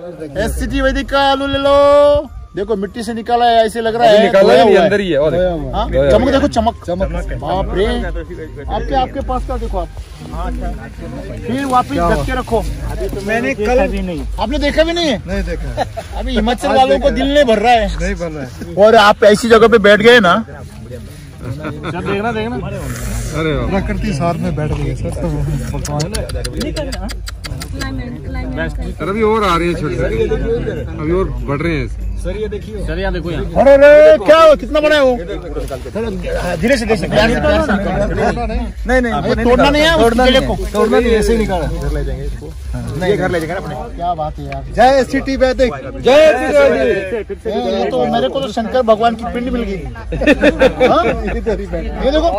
SCT वैदिक का आलू ले लो। देखो मिट्टी से निकाला है, ऐसे लग रहा है निकाला है, अंदर ही है। और चमक देखो, चमक बाप रे। आपके पास का देखो आप, फिर वापिस ढक के रखो। मैंने कल भी नहीं, आपने देखा भी नहीं है? नहीं देखा। अभी हिमाचल वालों को दिल नहीं भर रहा है, नहीं भर रहा है। और आप ऐसी जगह पे बैठ गए ना, देखना अरे प्रकृति साथ में बैठ गई सर। अभी और आ रही है छोटे, अभी और बढ़ रहे हैं सर। ये देखिए सर, यहाँ देखो यहाँ। अरे क्या हो, कितना बड़ा है वो? धीरे से नहीं तोड़ना नहीं है, तोड़ना नहीं, ऐसे ही निकाला। नहीं घर ले जाएंगे अपने। क्या बात है यार। जय SCT वैदिक, जय SCT। तो मेरे को तो शंकर भगवान की पिंड मिल गई। ये देखो,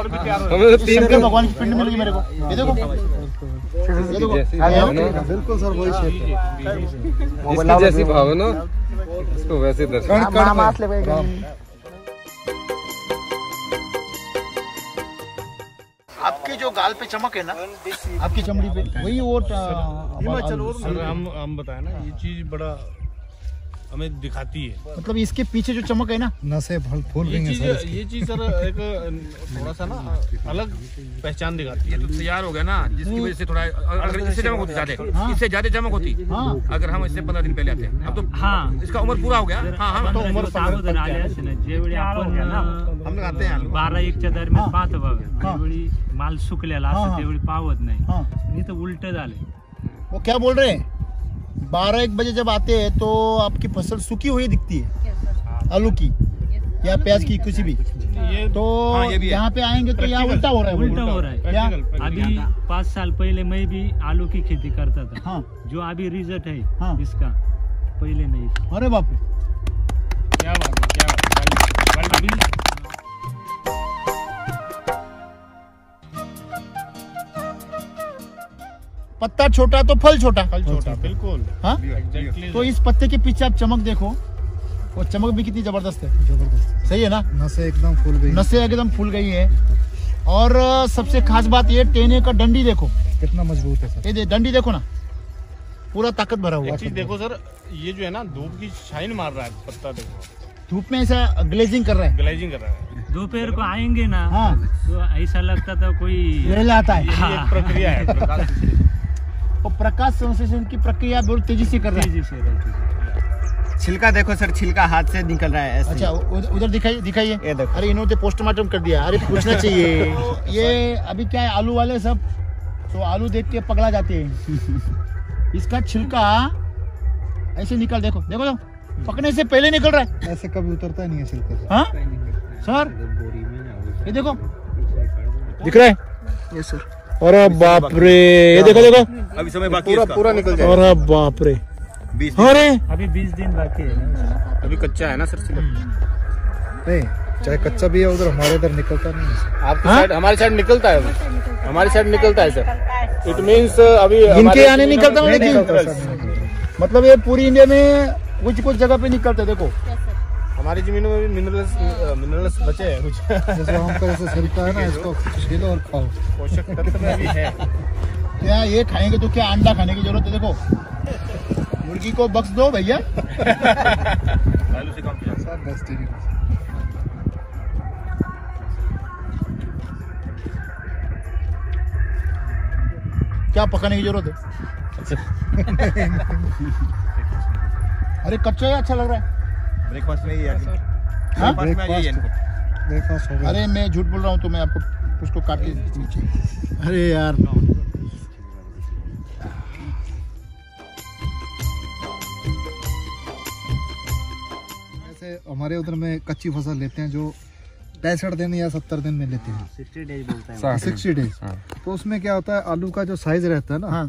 शंकर भगवान की पिंड मिल गई मेरे को। ये देखो, बिल्कुल सर वही जिसकी जैसी भावना उसको वैसे दर्शन। आपके जो गाल पे चमक है ना, आपकी चमड़ी पे, वही वो सर हम बताए ना, ये चीज बड़ा हमें दिखाती है। मतलब इसके पीछे जो चमक है ना, नसें फूल गई हैं सर। ये चीज सर एक थोड़ा सा ना अलग पहचान दिखाती है। तो तैयार हो गया ना, जिसकी वजह से थोड़ा, अगर इससे चमक होती ज्यादा, इससे ज्यादा चमक होती अगर हम इससे 15 दिन पहले आते हैं। अब तो इसका उम्र पूरा हो गया। हाँ, तो उम्र अगोदर आले जेवढी आपण हम लोग आते हैं 12-1च्या दरम्यान पाहतो बघा, जेवढी माल सुकलेला असतो तेवढी पावत नाही। इथं उलट झाले। वो क्या बोल रहे हैं, 12-1 बजे जब आते हैं तो आपकी फसल सूखी हुई दिखती है, आलू की या प्याज की, किसी भी। तो यहाँ पे आएंगे तो यहाँ उल्टा हो रहा है। उल्टा हो रहा है क्या? अभी 5 साल पहले मैं भी आलू की खेती करता था। हाँ। जो अभी रिजल्ट है इसका पहले नहीं था। अरे बाप रे, क्या बात है, क्या अभी पत्ता छोटा तो फल छोटा। बिल्कुल। हाँ, तो इस पत्ते के पीछे आप चमक देखो, वो चमक भी कितनी जबरदस्त है। जबरदस्त, सही है ना? नसें एकदम फूल गई, नसें एकदम फूल गई है। और सबसे खास बात ये, टेने का डंडी देखो कितना मजबूत है सर। ये डंडी देखो ना, पूरा ताकत भरा हुआ। चीज देखो सर, ये जो है ना धूप की शाइन मार रहा है पत्ता, देखो धूप में ऐसा ग्लेजिंग कर रहा है। ग्लेजिंग कर रहा है। दोपहर को आएंगे ना, हाँ, तो ऐसा लगता था कोई रेला आता है। ये एक प्रक्रिया है प्रकाश। और प्रकाश संश्लेषण की प्रक्रिया बहुत तेजी से कर रहा है। छिलका देखो सर, छिलका हाथ से निकल रहा है ऐसे। अच्छा, उधर दिखाइए। ये देखो। अरे इन्होंने पोस्टमार्टम कर दिया। अरे पूछना चाहिए। ये अभी क्या है, आलू वाले सब तो आलू देख के पगला जाते हैं। इसका छिलका ऐसे निकल, देखो देखो तो, पकने से पहले निकल रहा है। ऐसे कभी उतरता नहीं है छिलका। हाँ सर, ये देखो दिख रहा है। ये सर, अरे बाप रे, ये देखो देखो, अभी समय बाकी है, पूरा निकल जाएगा। अरे बाप रे, अरे अभी 20 दिन बाकी है। अभी कच्चा है ना सर। नहीं, चाहे कच्चा भी है उधर, हमारे इधर निकलता नहीं है। आपकी साइड, हमारी साइड निकलता है, हमारी साइड निकलता है सर। इट मीन्स अभी इनके आने निकलता हूँ, लेकिन मतलब ये पूरी इंडिया में कुछ जगह पे निकलते। देखो हमारी जमीनों में भी मिनरल्स बचे हैं कुछ। जैसे हम पर ऐसे छिलका है ना, इसको छीलो और खाओ। पोषक तत्व में भी है। क्या ये खाएंगे तो क्या अंडा खाने की जरूरत है? देखो मुर्गी को बख्श दो भैया। क्या पकाने की जरूरत है? अरे कच्चा ही अच्छा लग रहा है। ब्रेकफास्ट में ही है। हाँ? ब्रेकफास्ट हो गया। अरे मैं झूठ बोल रहा हूँ तो मैं आपको उसको काट के नीचे। अरे यार, ऐसे हमारे उधर में कच्ची फसल लेते हैं जो 65 दिन या 70 दिन में लेते हैं। 60 डेज बोलता है। 60 डेज। तो उसमें क्या होता है, आलू का जो साइज रहता है ना, हाँ,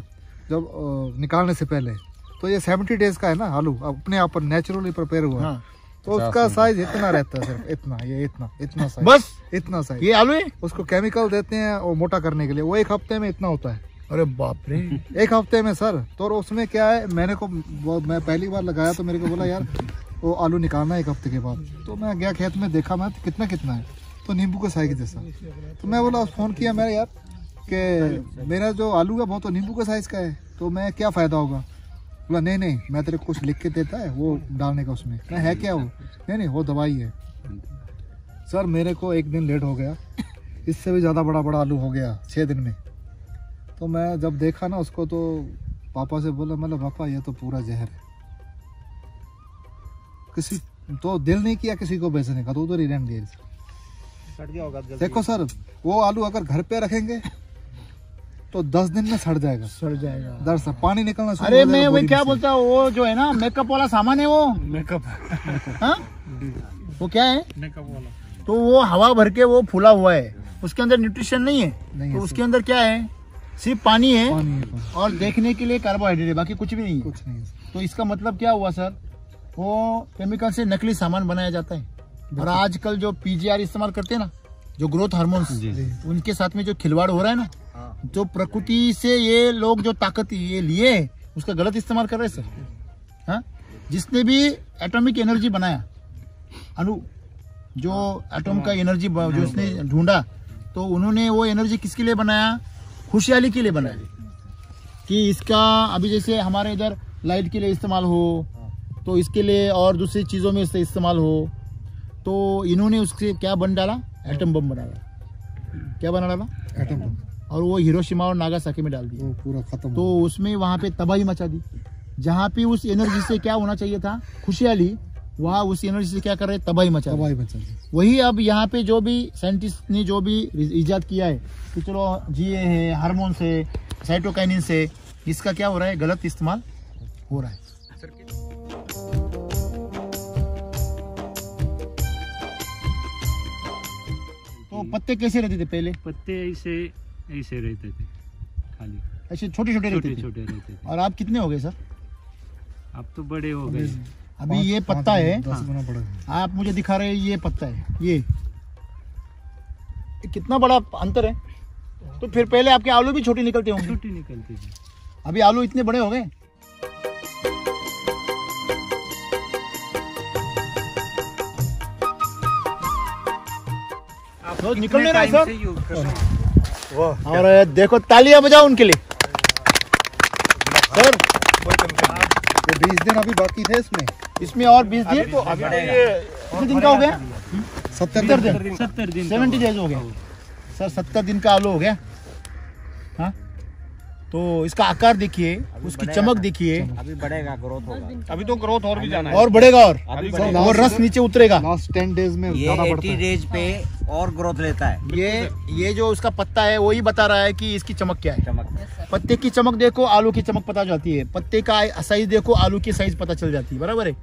जब निकालने से पहले, तो ये 70 डेज का है ना आलू, अपने आप पर नेचुरली प्रिपेयर हुआ। हाँ, तो उसका साइज इतना रहता है सिर्फ, इतना, ये इतना साइज, बस इतना साइज। ये आलू है। उसको केमिकल देते हैं और मोटा करने के लिए, वो 1 हफ्ते में इतना होता है। अरे बाप रे, 1 हफ्ते में सर। तो उसमें क्या है, मैं पहली बार लगाया तो मेरे को बोला यार वो आलू निकालना 1 हफ्ते के बाद। तो मैं गया खेत में, देखा मैं कितना है, तो नींबू के साइज जैसा। तो मैं बोला, फोन किया मेरे यार कि मेरा जो आलू है वो तो नींबू के साइज का है, तो मैं क्या फ़ायदा होगा। बोला नहीं नहीं मैं तेरे को कुछ लिख के देता है वो डालने का उसमें। मैं है क्या वो? नहीं वो दवाई है। सर मेरे को एक दिन लेट हो गया, इससे भी ज़्यादा बड़ा आलू हो गया 6 दिन में। तो मैं जब देखा ना उसको तो पापा से बोला, मतलब पापा ये तो पूरा जहर है। किसी तो दिल नहीं किया किसी को बेचने का, तो उधर ही रहने दिया। देखो सर वो आलू अगर घर पे रखेंगे तो 10 दिन में सड़ जाएगा। दरअसल पानी निकलना। अरे मैं वही क्या बोलता हूँ, वो जो है ना मेकअप वाला सामान है वो मेकअप हाँ वो क्या है, मेकअप वाला, तो वो हवा भर के वो फूला हुआ है, उसके अंदर न्यूट्रिशन नहीं है। तो उसके अंदर क्या है, सिर्फ पानी है और देखने के लिए कार्बोहाइड्रेट है, बाकी कुछ भी नहीं है। कुछ नहीं। तो इसका मतलब क्या हुआ सर, वो केमिकल से नकली सामान बनाया जाता है। और आजकल जो पीजीआर इस्तेमाल करते हैं ना, जो ग्रोथ हार्मोन्स, उनके साथ में जो खिलवाड़ हो रहा है ना, जो प्रकृति से ये लोग जो ताकत ये लिए उसका गलत इस्तेमाल कर रहे हैं सर। हाँ, जिसने भी एटॉमिक एनर्जी बनाया, अणु जो एटॉम का एनर्जी जो उसने ढूंढा, तो उन्होंने वो एनर्जी किसके लिए बनाया, खुशहाली के लिए बनाया कि इसका अभी जैसे हमारे इधर लाइट के लिए इस्तेमाल हो, तो इसके लिए और दूसरी चीज़ों में इससे इस्तेमाल हो। तो इन्होंने उससे क्या बन डाला, एटम बम बना डाला। क्या बना डाला, एटम बम। और वो हिरोशिमा और नागासाकी में डाल दिया, वो पूरा खत्म। तो उसमें वहाँ पे तबाही मचा दी। जहाँ पे उस एनर्जी से क्या होना चाहिए था, खुशहाली, वहाँ उस एनर्जी से क्या कर रहे, तबाही मचा दी। वही अब यहाँ पे जो भी साइंटिस्ट ने जो भी इजाद किया है कि चलो जीए है, हार्मोन से, साइटोकाइनिन से, इसका क्या हो रहा है, गलत इस्तेमाल हो रहा है। तो पत्ते कैसे रहते थे पहले? पत्ते ऐसे रहते थे, खाली ऐसे छोटे छोटे रहते थे। और आप कितने हो गए सर? अब तो बड़े हो गए। अभी ये पत्ता है, 10 गुना बड़ा। आप मुझे दिखा रहे हैं ये पत्ता है, ये कितना बड़ा अंतर है। तो फिर पहले आपके आलू भी छोटे निकलते होंगे? छोटी निकलती थी, अभी आलू इतने बड़े हो गए। तो निकल नहीं रहा है सर। और देखो तालियां बजाओ उनके लिए सर। ये 20 दिन अभी बाकी थे इसमें और 20 दिन। तो अभी कितने दिन का हो गया? 70 दिन 70 डेज हो गया सर। 70 दिन का आलू हो गया। हाँ, तो इसका आकार देखिए, उसकी चमक देखिए। अभी बढ़ेगा, ग्रोथ होगा। अभी तो ग्रोथ और भी जाना है, और बढ़ेगा, और रस नीचे उतरेगा। लास्ट 10 डेज में ये 80 डेज पे और ग्रोथ लेता है। ये जो उसका पत्ता है वही बता रहा है कि इसकी चमक क्या है। पत्ते की चमक देखो, आलू की चमक पता जाती है। पत्ते का साइज देखो, आलू की साइज पता चल जाती है। बराबर है।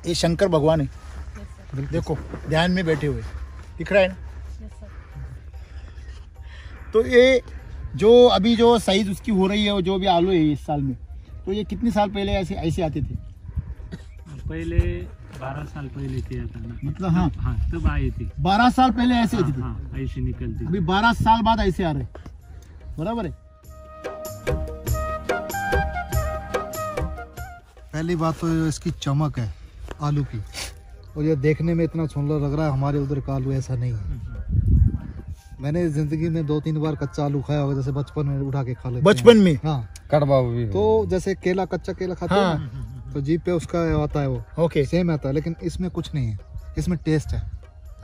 ये शंकर भगवान है, देखो ध्यान में बैठे हुए, दिख रहा है ना। तो ये जो अभी जो साइज उसकी हो रही है, जो भी आलू है इस साल में, तो ये कितने साल पहले ऐसे आते थे? पहले 12 साल पहले किया था ना, मतलब हाँ तब आई थी। 12 साल पहले ऐसे आती थी। ऐसी निकलती। अभी 12 साल बाद ऐसे आ रहे। बराबर है। पहली बात तो इसकी चमक है आलू की, और ये देखने में इतना सुंदर लग रहा है। हमारे उधर का आलू ऐसा नहीं है। मैंने जिंदगी में 2-3 बार कच्चा आलू खाया होगा, जैसे बचपन में उठा के खा लेते हैं। बचपन में? हाँ, कड़वा भी। तो जैसे केला, कच्चा केला खाते हैं ना, तो जीभ पे उसका आता है वो, ओके, सेम आता है। लेकिन इसमें कुछ नहीं है, इसमें टेस्ट है।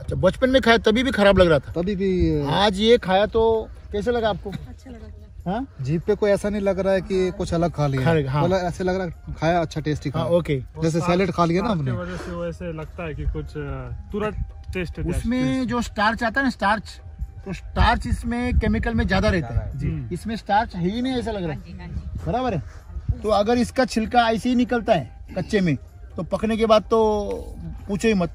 अच्छा, बचपन में खाया तभी भी खराब लग रहा था? तभी भी। आज ये खाया तो कैसे लगा आपको? अच्छा लगा। हाँ, जीभ पे कोई ऐसा नहीं लग रहा है कि कुछ अलग खा लिया। हाँ। मतलब ऐसे लग रहा है खाया, अच्छा टेस्टी खाया। ओके, जैसे सैलेड खा लिया ना हमने, वजह से वैसे लगता है कि कुछ तुरंत टेस्ट है। उसमें जो स्टार्च आता है ना, स्टार्च, तो स्टार्च इसमें केमिकल में ज्यादा रहता है जी। इसमें स्टार्च है ही नहीं, ऐसा लग रहा है। बराबर है। तो अगर इसका छिलका ऐसे ही निकलता है कच्चे में, तो पकने के बाद तो पूछो ही मत।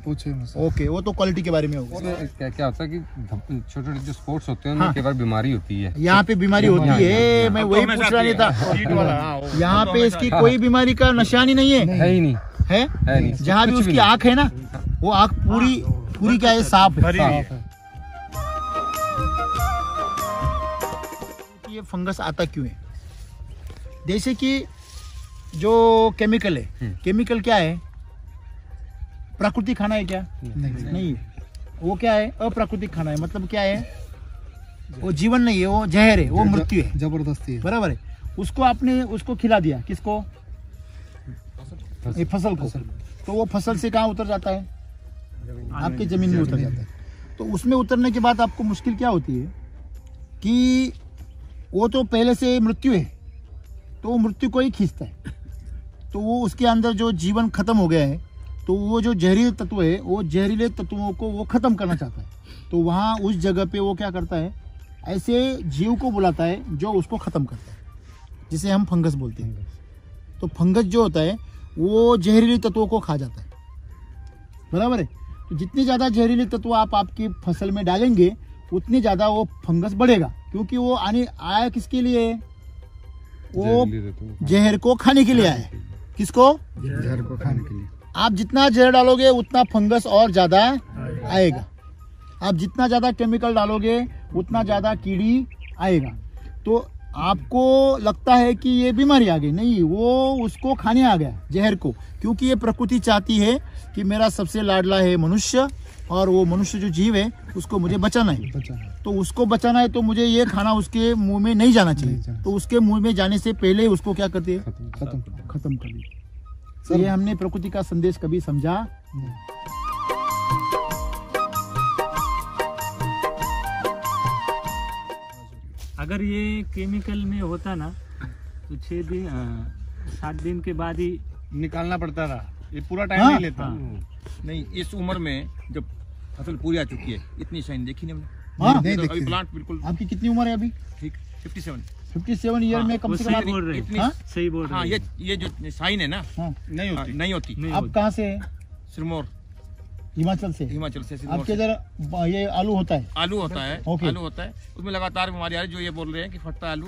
ओके, वो तो क्वालिटी के बारे में होगा। क्या होता है कि छोटे छोटे जो स्पोर्ट्स होते हैं उनमें कई बार बीमारी होती है। यहाँ पे बीमारी होती है, मैं वही पूछ रहा नहीं था। यहाँ पे इसकी कोई बीमारी का निशान ही नहीं है। है ही नहीं है नहीं। जहाँ भी उसकी आँख है ना, वो आँख पूरी क्या है, साफ है। ये फंगस आता क्यों है? जैसे कि जो केमिकल है, केमिकल क्या है? प्राकृतिक खाना है क्या? नहीं है। वो क्या है? अप्राकृतिक खाना है। मतलब क्या है? वो जीवन नहीं है, वो जहर है, वो मृत्यु है, जबरदस्ती है। बराबर है। उसको आपने उसको खिला दिया, किसको? ये फसल को। तो वो फसल से कहाँ उतर जाता है? आपकी जमीन में उतर जाता है। तो उसमें उतरने के बाद आपको मुश्किल क्या होती है कि वो तो पहले से मृत्यु है, तो वो मृत्यु को ही खींचता है। तो वो उसके अंदर जो जीवन खत्म हो गया है, तो वो जो जहरीले तत्व है, वो जहरीले तत्वों को वो खत्म करना चाहता है। तो वहाँ उस जगह पे वो क्या करता है, ऐसे जीव को बुलाता है जो उसको खत्म करता है, जिसे हम फंगस बोलते हैं। तो फंगस जो होता है वो जहरीले तत्वों को खा जाता है, बराबर है। तो जितने ज़्यादा जहरीले तत्व आप आपकी फसल में डालेंगे, उतनी ज़्यादा वो फंगस बढ़ेगा, क्योंकि वो आया किसके लिए? वो जहर को खाने के लिए आया है। किसको? जहर को खाने के लिए। आप जितना जहर डालोगे उतना फंगस और ज़्यादा आएगा। आप जितना ज़्यादा केमिकल डालोगे उतना ज़्यादा कीड़ी आएगा। तो आपको लगता है कि ये बीमारी आ गई, नहीं, वो उसको खाने आ गया, जहर को। क्योंकि ये प्रकृति चाहती है कि मेरा सबसे लाडला है मनुष्य, और वो मनुष्य जो जीव है उसको मुझे बचाना है। तो उसको बचाना है तो मुझे ये खाना उसके मुंह में नहीं जाना चाहिए। तो उसके मुंह में जाने से पहले उसको क्या करते हैं? खत्म कर दी। तो ये हमने प्रकृति का संदेश कभी समझा नहीं। अगर ये केमिकल में होता ना तो 7 दिन के बाद ही निकालना पड़ता था, ये पूरा टाइम नहीं लेता। नहीं, इस उम्र में जब फसल पूरी आ चुकी है, इतनी शाइन देखी नहीं हमने। तो अभी प्लांट बिल्कुल। आपकी कितनी उम्र है अभी? ठीक, 57 ईयर में कम से कम सही बोल रहे हैं, सही बोल रहे हैं। ये जो साइन है ना, नहीं होती। आप कहाँ से हैं? सिरमौर, हिमाचल से। आपके इधर ये आलू होता है? आलू होता है, आलू होता है। उसमें लगातार बीमारी आ रही है। जो ये बोल रहे हैं कि फटता आलू,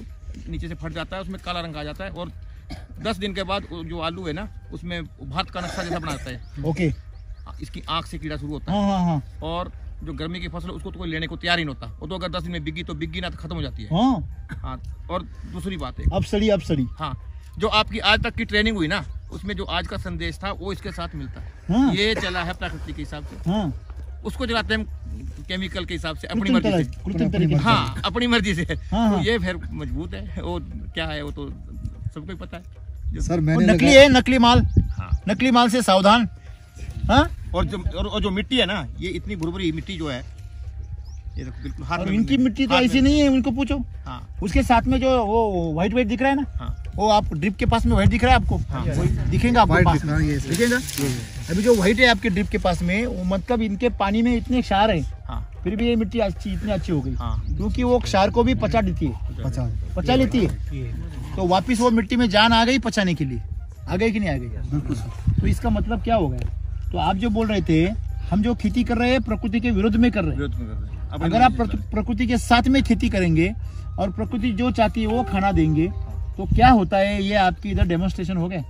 नीचे से फट जाता है, उसमें काला रंग आ जाता है, और 10 दिन के बाद जो आलू है ना, उसमें भारत का नक्शा जैसा बनाता है। ओके। इसकी आंख से कीड़ा शुरू होता है। हाँ। और जो गर्मी की फसल उसको तो कोई लेने को तैयार ही नहीं होता। वो तो अगर 10 दिन में बिकी तो बिकी ना, तो खत्म हो जाती है। हाँ। और दूसरी बात है, अब सड़ी। हाँ, जो आपकी आज तक की ट्रेनिंग हुई ना, उसमें जो आज का संदेश था वो इसके साथ मिलता है। हाँ। ये चला है प्रकृति के हिसाब से। हाँ। उसको चलाते हैं केमिकल के हिसाब से, अपनी मर्जी से। हाँ, अपनी मर्जी से। हाँ। तो ये फिर मजबूत है। वो क्या है, वो तो सबको ही पता है। सर नकली है, नकली माल। हाँ। नकली माल से सावधान। हाँ। और जो मिट्टी है ना, ये इतनी भुरभुरी मिट्टी जो है, ये देखो बिल्कुल हाथ में। इनकी मिट्टी तो ऐसी नहीं है, उनको पूछो। हाँ। उसके साथ में जो वो व्हाइट दिख रहा है ना, हाँ। वो आप ड्रिप के पास में व्हाइट दिख रहा है आपको? हाँ। दिखेगा आपको पास में? ये दिखेगा। अभी जो व्हाइट है आपके ड्रिप के पास में, वो मतलब इनके पानी में इतने क्षार है, हाँ। फिर भी ये मिट्टी इतनी अच्छी हो गई। हाँ। क्योंकि वो क्षार को भी पचा लेती है, पचा लेती है। तो वापिस वो मिट्टी में जान आ गई पचाने के लिए। आ गई कि नहीं आ गई? बिल्कुल। तो इसका मतलब क्या हो गया? तो आप जो बोल रहे थे, हम जो खेती कर रहे हैं प्रकृति के विरुद्ध में कर रहे हैं। अगर आप प्रकृति के साथ में खेती करेंगे और प्रकृति जो चाहती है वो खाना देंगे, तो क्या होता है, ये आपकी इधर डेमोन्स्ट्रेशन हो गया।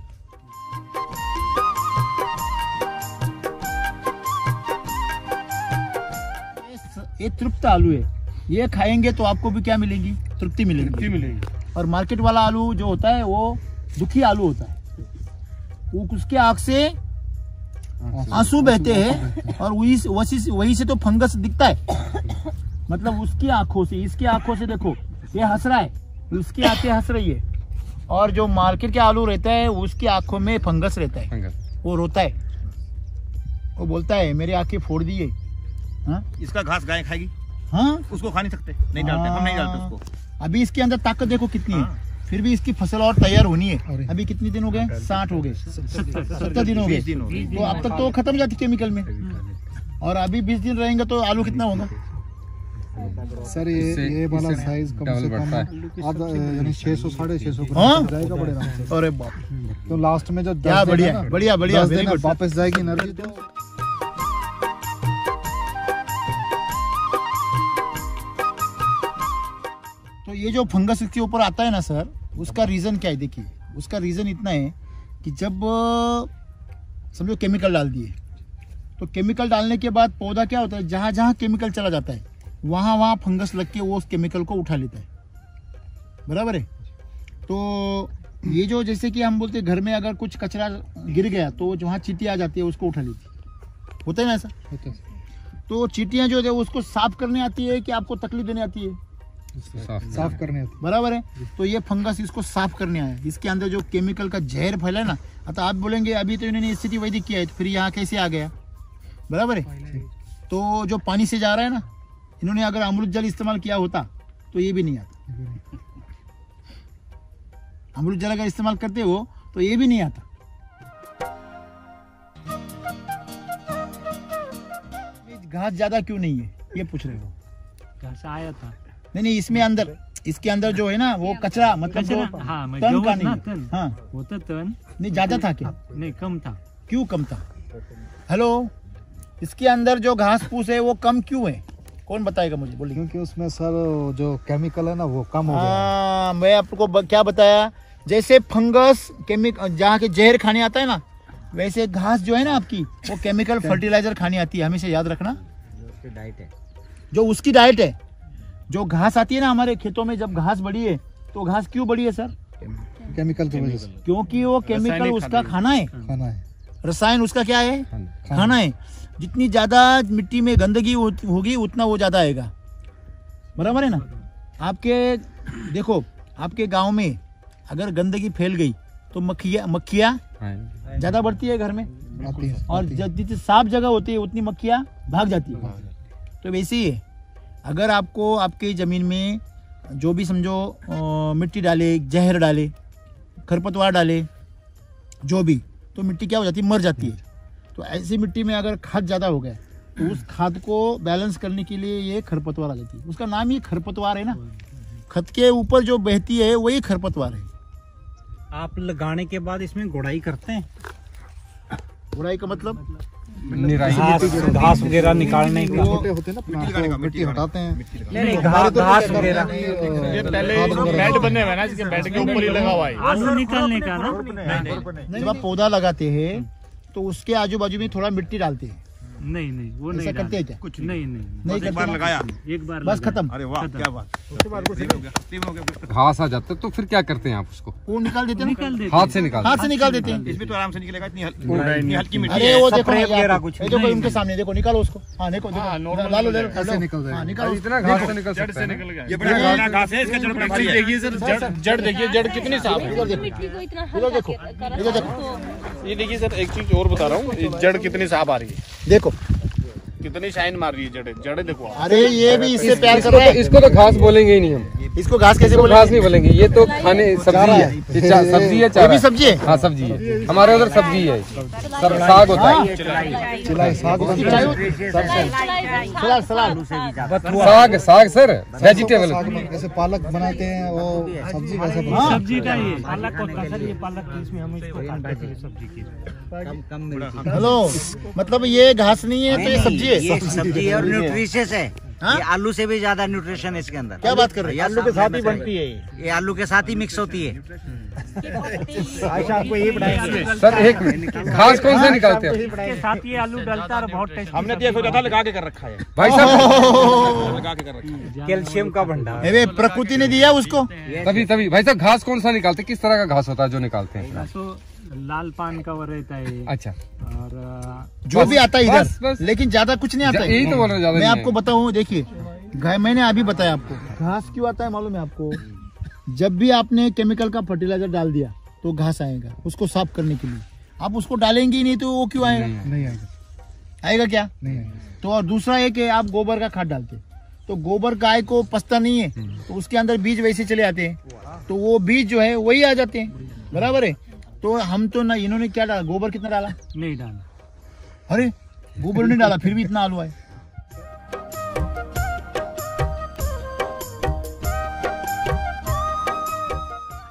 ये तृप्त आलू है, ये खाएंगे तो आपको भी क्या मिलेगी? तृप्ति मिलेगी। और मार्केट वाला आलू जो होता है वो दुखी आलू होता है। वो उसके आँख से आंसू बहते हैं, और वही से तो फंगस दिखता है। मतलब उसकी आंखों से, इसकी आंखों से देखो, ये हंस रहा है, उसकी आंखें हंस रही है। और जो मार्केट के आलू रहता है उसकी आंखों में फंगस रहता है, वो रोता है, वो बोलता है मेरी आंखें फोड़ दिए। हाँ? इसका घास गाय खाएगी। हाँ, उसको खा नहीं सकते, नहीं डालते, हम नहीं डालते उसको। अभी इसके अंदर ताकत देखो कितनी है। फिर भी इसकी फसल और तैयार होनी है। अभी कितने दिन हो गए? 60 हो गए, 70 दिन हो गए। तो अब तक तो खत्म जाती केमिकल में, और अभी 20 दिन रहेंगे तो आलू कितना होगा? सर ये वाला साइज कम से कम आधा, यानी 600 650 ग्राम जाएगा बड़े आराम से। अरे बाप, तो लास्ट में जो बढ़िया वापस जाएगी एनर्जी। तो ये जो फंगस इसके ऊपर आता है ना सर, उसका रीज़न क्या है? देखिए, उसका रीज़न इतना है कि जब समझो केमिकल डाल दिए, तो केमिकल डालने के बाद पौधा क्या होता है, जहाँ जहाँ केमिकल चला जाता है वहाँ फंगस लग के वो उस केमिकल को उठा लेता है। बराबर है? तो ये जो जैसे कि हम बोलते हैं घर में अगर कुछ कचरा गिर गया तो जहाँ चींटी आ जाती है उसको उठा लेती है। होता है ना ऐसा? तो चींटियाँ जो है उसको साफ करने आती है कि आपको तकलीफ देने आती है? साफ करने आते बराबर है। तो ये फंगस इसको साफ करने आया, इसके अंदर जो केमिकल का जहर फैला है ना। तो आप बोलेंगे अभी तो इन्होंने स्थिति वैदिक किया है, तो फिर यहाँ कैसे आ गया, बराबर है। तो जो पानी से जा रहा है ना, इन्होंने अगर अमृत जल इस्तेमाल किया होता तो ये भी नहीं आता। अमृत जल अगर इस्तेमाल करते हो तो ये भी नहीं आता। घास ज्यादा क्यों नहीं है ये पूछ रहे हो? घास आया था। नहीं, इसमें अंदर, इसके अंदर जो है ना वो कचरा, मतलब कचरा, वो हाँ, मैं तन जो का ना नहीं, तन। हाँ होता तन नहीं, ज्यादा था क्या? नहीं, कम था। क्यों कम था? हेलो, इसके अंदर जो घास फूस है वो कम क्यों है? कौन बताएगा मुझे, बोलिए। क्योंकि उसमें सर जो केमिकल है ना वो कम हो गया। हाँ, मैं आपको क्या बताया, जैसे फंगस केमिकल जहाँ के जहर खाने आता है ना, वैसे घास जो है ना आपकी, वो केमिकल फर्टिलाइजर खाने आती है। हमेशा याद रखना, डाइट है जो उसकी डाइट है। जो घास आती है ना हमारे खेतों में, जब घास बढ़ी है तो घास क्यों बढ़ी है सर? केमिकल की वजह से। क्योंकि वो केमिकल उसका खाना है, रसायन उसका क्या है, खाना है। जितनी ज्यादा मिट्टी में गंदगी होगी उतना वो ज्यादा आएगा, बराबर है ना। आपके देखो, आपके गांव में अगर गंदगी फैल गई तो मक्खियाँ ज्यादा बढ़ती है घर में, और जितनी साफ जगह होती है उतनी मक्खियाँ भाग जाती है। तो वैसे ही है, अगर आपको आपकी ज़मीन में जो भी समझो मिट्टी डाले, जहर डाले, खरपतवार डाले, जो भी, तो मिट्टी क्या हो जाती है, मर जाती है। तो ऐसी मिट्टी में अगर खाद ज़्यादा हो गया तो उस खाद को बैलेंस करने के लिए ये खरपतवार आ जाती है। उसका नाम ही खरपतवार है ना, खत के ऊपर जो बहती है वही खरपतवार है। आप लगाने के बाद इसमें गुड़ाई करते हैं? गुड़ाई का मतलब घास वगैरह निकालने का, छोटे होते हैं ना, मिट्टी हटाते हैं। नहीं, घास वगैरह। ये पहले बेड बने हुए हैं ना, इसके बेड के ऊपर ही लगा हुआ है। आलू निकालने का ना, जब आप पौधा लगाते हैं तो उसके आजू बाजू में थोड़ा मिट्टी डालते हैं। नहीं, वो ऐसा नहीं करते हैं क्या? कुछ नहीं करते। एक बार लगाया, एक बार बस खत्म। अरे वाह क्या बात। घास आ जाता है तो फिर क्या करते हैं आप उसको? वो निकाल देते हैं, हाथ से निकाल हाथ से निकाल देते हैं। इसमें तो आराम से निकलेगा, इतनी हल्की मिट्टी अरे है। वो देखो स्प्रे वगैरह कुछ, कुछ देखो उनके सामने, देखो निकालो उसको। हाँ देखो, लालो ले लो, ऐसे निकल जाएगा। निकालो। इतना घास से निकल सकता है ना? ये बड़ा घास है, इसका जड़ बड़ा भारी है। देखिए सर, जड़ देखिए, जड़ कितनी साफ है। इधर देखो, इधर देखो, इधर देखो। ये देखिए सर, एक चीज और बता रहा हूँ, जड़ कितनी साफ आ रही है, देखो कितनी शाइन मार रही है जड़ें देखो। अरे ये भी इससे प्यार कर रहा है। इसको तो घास बोलेंगे ही नहीं हम। इसको घास कैसे इसको बोलेंगे? घास नहीं बोलेंगे, ये तो खाने सब्जी है। ये सब्जी है, ये चारा भी सब्जी है। हाँ सब्जी है, हमारे उधर सब्जी है। साग होता है, चिलाई साग साग साग सर, वेजिटेबल। साग में जैसे पालक बनाते हैं वो सब्जी वैसे सब्जी का ये पालक होता है सर, ये पालक इसमें हम इसको काटते हैं सब्जी की। हेलो, मतलब ये घास नहीं है तो ये सब्जी है। ये सब्जी है और न्यूट्रिशियस है। हाँ? ये आलू से भी ज्यादा न्यूट्रिशन है इसके अंदर। क्या बात कर रहे हैं? आलू के साथ ही बनती है, ये आलू के साथ ही मिक्स होती है। आपको ये बनाएंगे सर एक मिनट, घास कौन से निकालते हैं? इसके साथ ये आलू डलता है और बहुत टेस्टी। हमने तो ये सोचा था लगा के कर रखा है, भाई साहब लगा के कर रखा है। कैल्शियम का भंडार। अरे प्रकृति ने दिया उसको। तभी भाई साहब घास कौन सा निकालते हैं? किस तरह का घास होता है जो निकालते हैं? तो लाल पान का वो रहता है, अच्छा, और जो भी आता है इधर, बस। लेकिन ज्यादा कुछ नहीं आता है। यही तो बोल रहे, ज्यादा मैं नहीं आपको बताऊं, देखिए मैंने अभी बताया आपको, घास क्यों आता है मालूम है आपको? जब भी आपने केमिकल का फर्टिलाइजर डाल दिया तो घास आएगा उसको साफ करने के लिए। आप उसको डालेंगे ही नहीं तो वो क्यों आएगा? नहीं आएगा। आएगा क्या? नहीं आएगा। तो और दूसरा एक है, आप गोबर का खाद डालते, तो गोबर गाय को पचता नहीं है, तो उसके अंदर बीज वैसे चले आते हैं, तो वो बीज जो है वही आ जाते हैं, बराबर है। तो हम तो ना, इन्होंने क्या डाला, गोबर कितना डाला? नहीं डाला। अरे गोबर नहीं डाला फिर भी इतना आलू आए।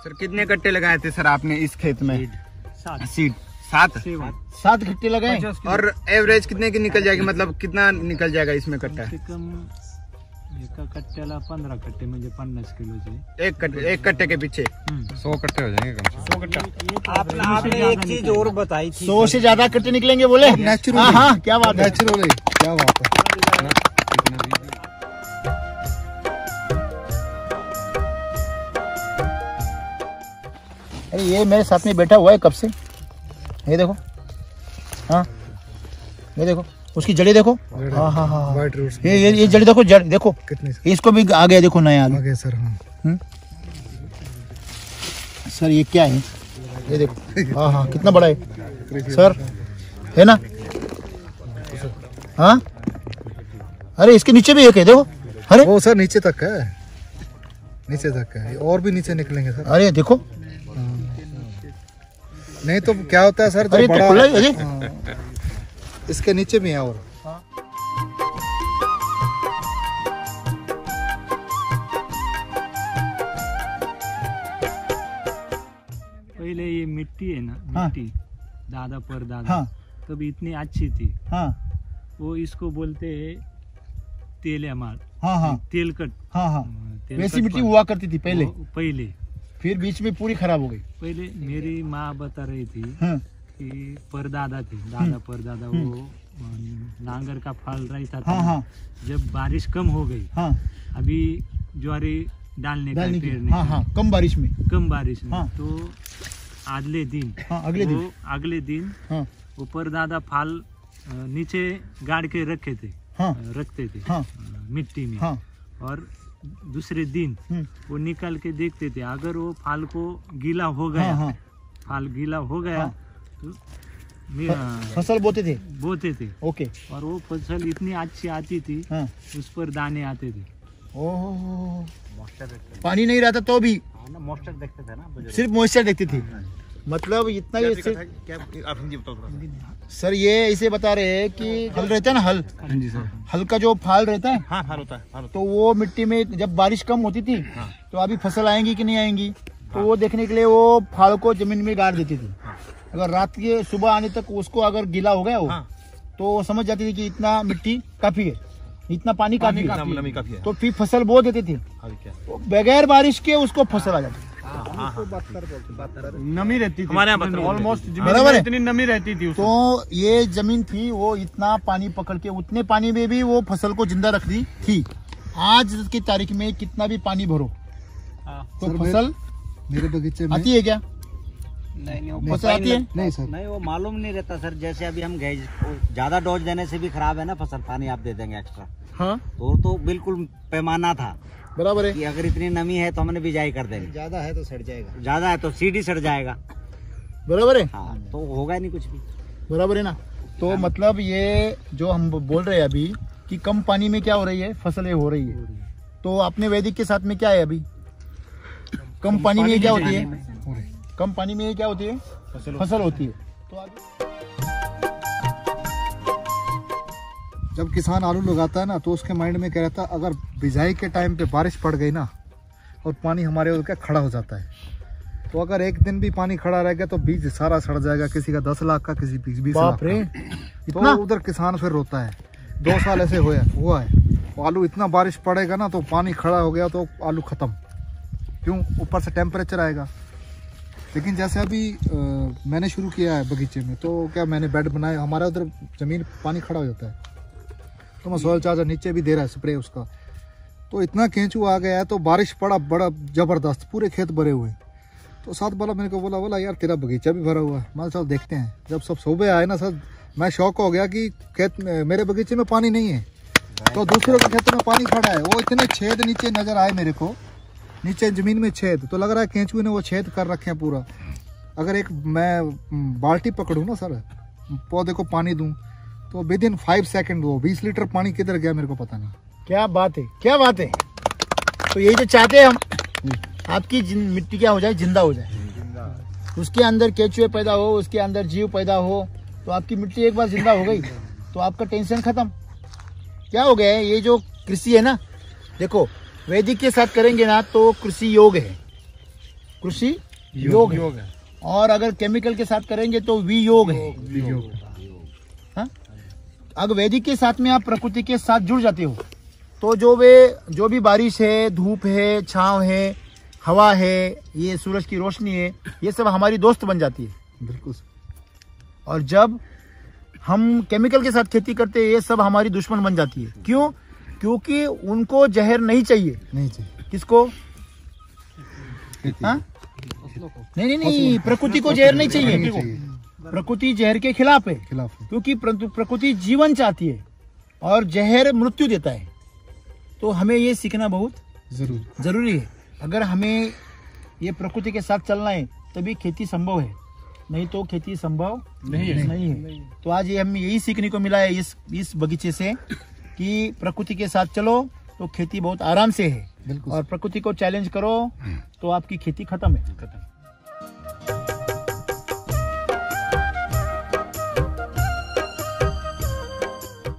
सर कितने कट्टे लगाए थे सर आपने इस खेत में? सीड 7 कट्टे लगाए। और एवरेज कितने की निकल जाएगी, मतलब कितना निकल जाएगा इसमें कट्टा? एका कट्ट्याला 15 कट्टे म्हणजे 50 किलोचे। एक कट्टे के पीछे 100 कट्टे हो जाएंगे कम से कम। 100 कट्टा। आपने एक चीज और बताई थी, 100 से ज्यादा कट्टे निकलेंगे बोले। नेचुरल। हाँ, क्या बात है, नेचुरल, क्या बात है। अरे ये मेरे साथ में बैठा हुआ है कब से, ये देखो। हाँ ये देखो, उसकी जड़ें देखो। हाँ हाँ हाँ, व्हाइट रूट्स। ये जड़ें देखो, जड़ देखो, कितनी इसको भी आ गया देखो नया आलू। आगे सर। हाँ सर ये क्या है, ये देखो। हाँ हाँ, कितना बड़ा है सर, है ना? हाँ, अरे इसके नीचे भी एक है देखो। अरे वो सर नीचे तक है, नीचे तक है, और भी नीचे निकलेंगे सर। अरे देखो, नहीं तो क्या होता है सर, अरे जो तो बड़ा खुला है, अरे। हाँ, इसके नीचे भी है। और पहले ये मिट्टी है ना, हाँ। मिट्टी दादा पर दादा हाँ तब इतनी अच्छी थी। हाँ वो इसको बोलते हैं तेल अमाल, हाँ हाँ तेल कट। हाँ हाँ, तेल वैसी कट मिट्टी पर- हुआ करती थी पहले, पहले फिर बीच में पूरी खराब हो गई। पहले मेरी माँ बता रही थी हाँ कि परदादा थे, दादा परदादा, वो नांगर का फल रहता था। हाँ हाँ जब बारिश कम हो गई, हाँ, अभी ज्वारी डालने का, डालने की, पेरने हाँ का, हाँ, कम बारिश में। कम बारिश में, हाँ। तो अगले दिन, हाँ अगले दिन, अगले दिन हाँ वो परदादा फल नीचे गाड़ के रखे थे, हाँ रखते थे हाँ मिट्टी में। हाँ और दूसरे दिन वो निकाल के देखते थे, अगर वो फल को गीला हो गया, हाँ, फल गीला हो गया, हाँ। तो फसल बोते थे। बोते थे। ओके। और वो फसल इतनी अच्छी आती थी, हाँ। उस पर दाने आते थे। ओह, पानी नहीं रहता तो भी मॉइस्चर देखते थे ना, सिर्फ मॉइस्चर देखते थे। मतलब इतना ये सर ये इसे बता रहे हैं कि हल रहता है ना, हल, हल का जो फाल रहता है, हाँ फाल होता है, तो वो मिट्टी में जब बारिश कम होती थी, तो अभी फसल आएंगी कि नहीं आएंगी, तो वो देखने के लिए वो फाल को जमीन में गाड़ देती थी। अगर रात के सुबह आने तक उसको अगर गीला हो गया वो, तो वो समझ जाती थी कि इतना मिट्टी काफी है, इतना पानी काफी है, नमी काफी है। तो फिर फसल बो देते थे। तो बगैर बारिश के उसको फसल आ जाती। नमी रहती थी हमारे यहाँ ऑलमोस्ट, बराबर है। इतनी नमी रहती थी उसमें। तो ये जमीन थी, वो इतना पानी पकड़ के उतने पानी में भी वो फसल को जिंदा रख दी थी। आज की तारीख में कितना भी पानी भरो तो सर, फसल मेरे बगीचे में आती है क्या? नहीं, वो फसल आती है? नहीं सर, नहीं, वो मालूम नहीं रहता सर। जैसे अभी हम गए, ज्यादा डोज देने से भी खराब है ना फसल, पानी आप दे देंगे एक्स्ट्रा, हाँ तो बिल्कुल पैमाना था बराबर है। कि अगर इतनी नमी है तो हमने बिजाई कर देनी, ज्यादा है तो सड़ जाएगा, ज्यादा है तो सीड ही सड़ जाएगा। बराबर है, हाँ, तो होगा नहीं कुछ भी। बराबर है ना। तो मतलब ये जो हम बोल रहे हैं अभी कि कम पानी में क्या हो रही है, फसलें हो रही है। तो अपने वैदिक के साथ में क्या है अभी, कम पानी में क्या होती है, कम पानी में क्या होती है, फसल होती है। तो जब किसान आलू लगाता है ना, तो उसके माइंड में क्या रहता है, अगर बिजाई के टाइम पे बारिश पड़ गई ना और पानी हमारे उधर खड़ा हो जाता है, तो अगर एक दिन भी पानी खड़ा रह गया तो बीज सारा सड़ जाएगा, किसी का 10 लाख का, किसी 20 लाख का। तो उधर किसान फिर रोता है। 2 साल ऐसे हुआ है, आलू इतना बारिश पड़ेगा ना तो पानी खड़ा हो गया तो आलू खत्म, क्यों, ऊपर से टेम्परेचर आएगा। लेकिन जैसे अभी मैंने शुरू किया है बगीचे में, तो क्या मैंने बेड बनाए, हमारे उधर जमीन पानी खड़ा हो जाता है, तो मैं सॉइल चार्जर नीचे भी दे रहा है स्प्रे उसका, तो इतना केंचू आ गया है, तो बारिश पड़ा बड़ा जबरदस्त, पूरे खेत भरे हुए। तो साथ वाला मेरे को बोला यार तेरा बगीचा भी भरा हुआ है। मैं चल देखते हैं। जब सब सुबह आए ना सर, मैं शौक हो गया कि खेत में, मेरे बगीचे में पानी नहीं है, तो दूसरों के खेतों में पानी खड़ा है। वो इतने छेद नीचे नजर आए मेरे को, नीचे जमीन में छेद, तो लग रहा है केंचुए ने वो छेद कर रखे हैं पूरा। अगर एक मैं बाल्टी पकड़ूँ ना सर, पौधे को पानी दूं, तो विद इन 5 सेकेंड वो 20 लीटर पानी किधर गया मेरे को पता नहीं। क्या बात है, क्या बात है। तो यही जो चाहते हैं हम, आपकी मिट्टी क्या हो जाए, जिंदा हो जाए, उसके अंदर केचुए पैदा हो, उसके अंदर जीव पैदा हो, तो आपकी मिट्टी एक बार जिंदा हो गई तो आपका टेंशन खत्म। क्या हो गया है, ये जो कृषि है ना, देखो वैदिक के साथ करेंगे ना तो कृषि योग है, कृषि योग है। और अगर केमिकल के साथ करेंगे तो वियोग है। हाँ? अगर वैदिक के साथ में आप प्रकृति के साथ जुड़ जाते हो, तो जो भी बारिश है, धूप है, छांव है, हवा है, ये सूरज की रोशनी है, ये सब हमारी दोस्त बन जाती है। बिल्कुल। और जब हम केमिकल के साथ खेती करते हैं, ये सब हमारी दुश्मन बन जाती है। क्यों? क्योंकि उनको जहर नहीं चाहिए। किसको? हाँ? नहीं, प्रकृति को जहर नहीं चाहिए। प्रकृति जहर के खिलाफ है, क्योंकि प्रकृति जीवन चाहती है और जहर मृत्यु देता है। तो हमें ये सीखना बहुत जरूरी है। अगर हमें ये प्रकृति के साथ चलना है तभी खेती संभव है, नहीं तो खेती संभव नहीं है। तो आज ये हमें यही सीखने को मिला है इस बगीचे से कि प्रकृति के साथ चलो तो खेती बहुत आराम से है, और प्रकृति को चैलेंज करो तो आपकी खेती खत्म है।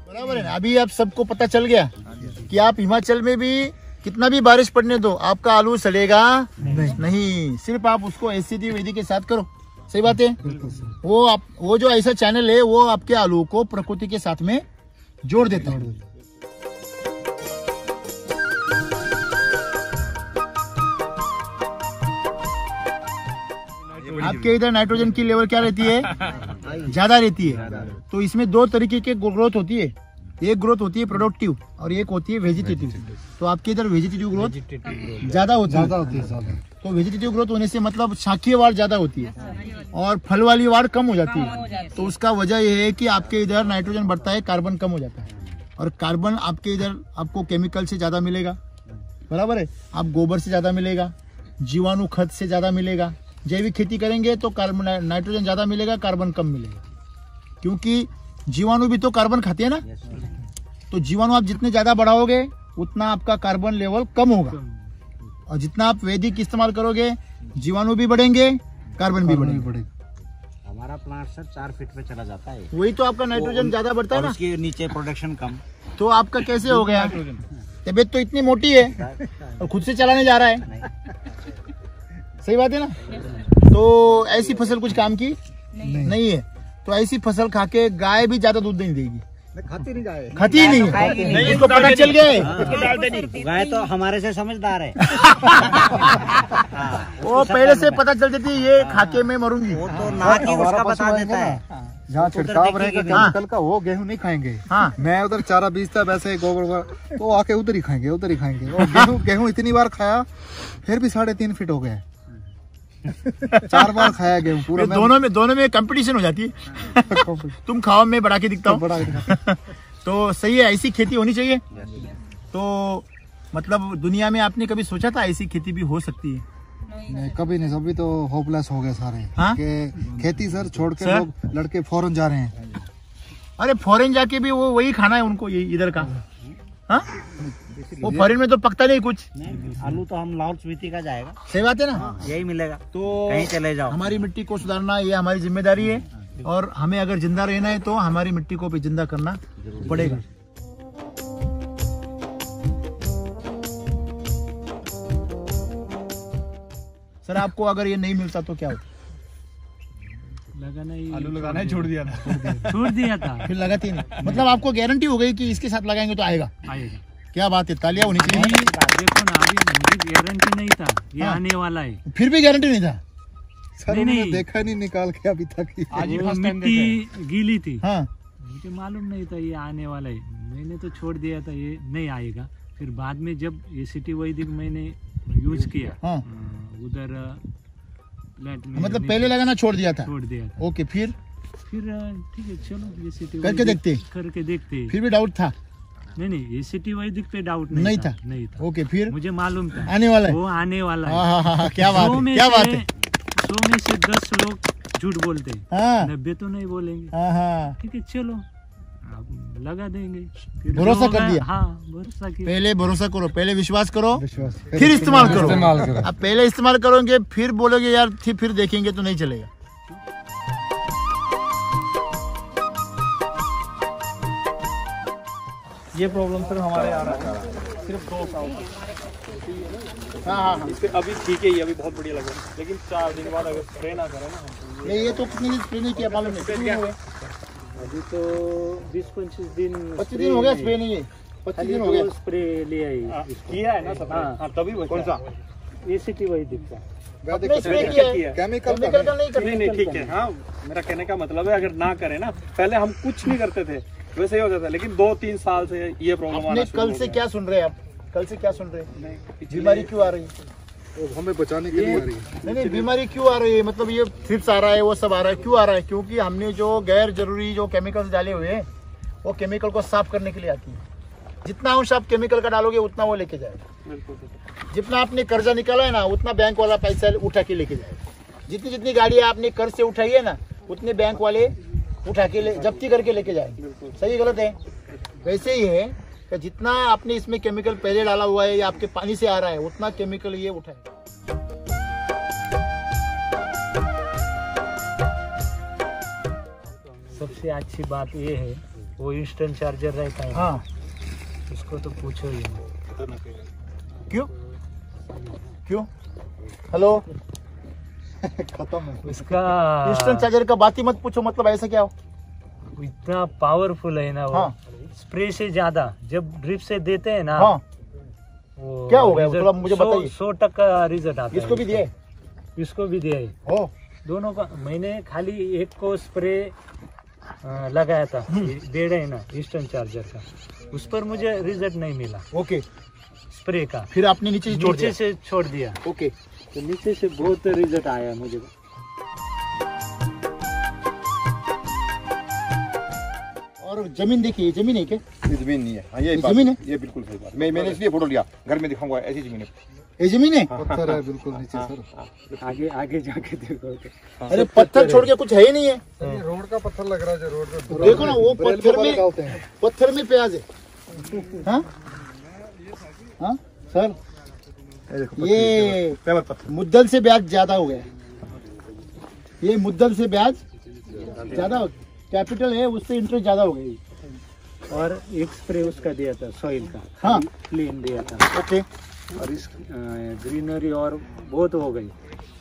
बराबर है ना? अभी आप सबको पता चल गया कि आप हिमाचल में भी कितना भी बारिश पड़ने दो, आपका आलू सड़ेगा नहीं। सिर्फ आप उसको एसिडी विधि के साथ करो। सही बात है। वो जो ऐसा चैनल है वो आपके आलू को प्रकृति के साथ में जोड़ देता है। आपके इधर नाइट्रोजन की लेवल क्या रहती है? ज्यादा रहती है। तो इसमें दो तरीके की ग्रोथ होती है, एक ग्रोथ होती है प्रोडक्टिव और एक होती है वेजिटेटिव। तो आपके इधर वेजिटेटिव ग्रोथ ज्यादा होती है। तो वेजिटेटिव ग्रोथ होने से मतलब शाखीय वाढ़ ज्यादा होती है और फल वाली वाढ़ कम हो जाती है। तो उसका वजह यह है कि आपके इधर नाइट्रोजन बढ़ता है, कार्बन कम हो जाता है। और कार्बन आपके इधर आपको केमिकल से ज्यादा मिलेगा, बराबर है। आप गोबर से ज्यादा मिलेगा, जीवाणु खत से ज्यादा मिलेगा। जैविक खेती करेंगे तो कार्बन नाइट्रोजन ज्यादा मिलेगा, कार्बन कम मिलेगा, क्योंकि जीवाणु भी तो कार्बन खाते हैं ना। तो जीवाणु आप जितने ज्यादा बढ़ाओगे उतना आपका कार्बन लेवल कम होगा, और जितना आप वैदिक इस्तेमाल करोगे जीवाणु भी बढ़ेंगे, कार्बन भी बढ़ेगा। हमारा प्लांट सर 4 फीट पे चला जाता है, वही तो आपका नाइट्रोजन ज्यादा बढ़ता है ना, उसके नीचे प्रोडक्शन कम। तो आपका कैसे हो गया? तबीयत तो इतनी मोटी है और खुद से चलाने जा रहा है। सही बात है ना? तो ऐसी फसल कुछ काम की नहीं है। तो ऐसी फसल खा के गाय भी ज्यादा दूध नहीं देगी, खाती नहीं है। इसको पता चल गया। गाय तो हमारे से समझदार है। वो पहले से पता चल जाती है ये खाके मैं मरूंगी। वो तो ना कि उसका बता देता है। जहाँ छिड़काव रहेगा केमिकल का वो गेहूं नहीं खाएंगे। मैं उधर चारा बीजता वैसे गोबर तो आके उधर ही खाएंगे। और गेहूं इतनी बार खाया फिर भी 3.5 फीट हो गए। 4 बार खाया गेहूं पूरा। दोनों में कंपटीशन हो जाती है। तुम खाओ मैं बढ़ा के दिखता हूँ। तो सही है, ऐसी खेती होनी चाहिए। तो मतलब दुनिया में आपने कभी सोचा था ऐसी खेती भी हो सकती है? नहीं, कभी नहीं। अभी तो होपलेस हो गए सारे कि खेती सर छोड़ के लोग लड़के फॉरेन जा रहे हैं। अरे फॉरेन जाके भी वो वही खाना है उनको, ये इधर का। वो फॉरेन में तो पकता नहीं कुछ। आलू तो हम लाहौल स्पीति का जाएगा। सही बात है ना? यही मिलेगा। तो कहीं चले जाओ। हमारी मिट्टी को सुधारना ये हमारी जिम्मेदारी है, और हमें अगर जिंदा रहना है तो हमारी मिट्टी को भी जिंदा करना पड़ेगा। सर आपको अगर ये नहीं मिलता तो क्या होता? आलू लगाना ही छोड़ दिया था। फिर लगाती नहीं, मतलब आपको गारंटी हो गई कि इसके साथ लगाएंगे तो आएगा। क्या बात है, तालियां होनी चाहिए। देखो ना, अभी मुझे गारंटी नहीं था ये आने वाला है। फिर भी गारंटी नहीं था सर? उन्होंने देखा नहीं निकाल के अभी तक। मिट्टी गीली थी। मुझे मालूम नहीं था ये आने वाला है, मैंने तो छोड़ दिया था ये नहीं आएगा। फिर बाद में जब ये सिटी वैदिक मैंने यूज किया उधर प्लांट में, मतलब पहले लगाना छोड़ दिया था? ओके, फिर ठीक है चलो ये सिटी करके देखते। फिर भी डाउट था? नहीं ये सिटी वैदिक पे डाउट नहीं था। ओके, फिर मुझे मालूम था आने वाला है, वो आने वाला है। क्या बात है। 100 में से 10 लोग झूठ बोलते हैं, 90 तो नहीं बोलेंगे। ठीक है चलो अब लगा देंगे। भरोसा कर दिया। भरोसा किया। पहले भरोसा करो, पहले विश्वास करो, फिर इस्तेमाल करो। अब पहले इस्तेमाल करोगे फिर बोलोगे यार फिर देखेंगे तो नहीं चलेगा। ये प्रॉब्लम सर हमारे आ रहा है सिर्फ 2 साल। इसके अभी ठीक है, ये अभी बहुत बढ़िया लगा, लेकिन 4 दिन बाद अगर स्प्रे ना करें ना। ये तो कितने दिन स्प्रे नहीं किया मालूम है? अभी तो 20-25 दिन 25 दिन हो गया स्प्रे नहीं है। 25 दिन हो गया स्प्रे लिया है किया है ना सब। तभी कौन सा ये सिटी वैदिक का केमिकल नहीं ठीक है। हाँ, मेरा कहने का मतलब है अगर ना करें ना, पहले हम कुछ नहीं करते थे वैसे ही होता था, लेकिन 2-3 साल से ये प्रॉब्लम आ रहा है। कल से क्या सुन रहे हैं आप? कल से क्या सुन रहे हैं? बीमारी क्यों आ रही है? वो हमें बचाने के लिए आ रही है। नहीं, बीमारी क्यों आ रही है, मतलब ये थ्रिप्स आ रहा है, वो सब आ रहा है, क्यों आ रहा है? क्योंकि हमने जो गैर जरूरी जो केमिकल्स डाले हुए हैं वो केमिकल को साफ करने के लिए आती है। जितना अंश आप केमिकल का डालोगे उतना वो लेके जाएगा। जितना आपने कर्जा निकाला है ना उतना बैंक वाला पैसा उठा के लेके जाएगा। जितनी जितनी गाड़ियाँ आपने कर्ज से उठाई है ना उतने बैंक वाले उठा के जब्ती करके लेके जाएंगे। सही गलत है? वैसे ही है कि जितना आपने इसमें केमिकल पहले डाला हुआ है या आपके पानी से आ रहा है उतना केमिकल ये उठाएगा। सबसे अच्छी बात ये है वो इंस्टेंट चार्जर रहता है। हाँ, इसको तो पूछो ही नहीं। क्यों क्यों? हेलो खत्म है इसका इंस्टेंट चार्जर का बात ही मत पूछो, मतलब ऐसा क्या हो? इतना पावरफुल है ना वो। हाँ। स्प्रे से ज्यादा जब ड्रिप से देते हैं ना। हाँ। वो क्या हो गया रिजल्ट मतलब मुझे बताइए। 100% रिजल्ट आता है। इसको भी दिए? इसको भी दिया है। हो दोनों का मैंने खाली एक को स्प्रे लगाया था, डेढ़ है ना इंस्टेंट चार्जर का, उस पर मुझे रिजल्ट नहीं मिला। ओके, स्प्रे का फिर आपने नीचे से छोड़ दिया। ओके, तो नीचे से बहुत रिजल्ट आया मुझे। और जमीन देखिए, जमीन है क्या? ये जमीन नहीं है। हाँ, ये जमीन है? ये बिल्कुल सही बात। मैंने इसलिए फोटो लिया, घर में दिखाऊंगा ऐसी जमीन है। ये जमीन है? पत्थर है बिल्कुल नीचे सर। आगे आगे जाके देखो तो। अरे पत्थर छोड़ के कुछ है ही नहीं है। ये रोड का पत्थर लग रहा है जो रोड पे। देखो ना वो पत्थर में प्याज है। हाँ हाँ सर, ये मुद्दल से ब्याज ज्यादा हो गया। ये मुद्दल से ब्याज ज्यादा हो, कैपिटल है उससे इंटरेस्ट ज्यादा हो गई। और एक स्प्रे उसका दिया था सॉइल का। हाँ, क्लीन दिया था। ओके। और इस ग्रीनरी और बहुत हो गई।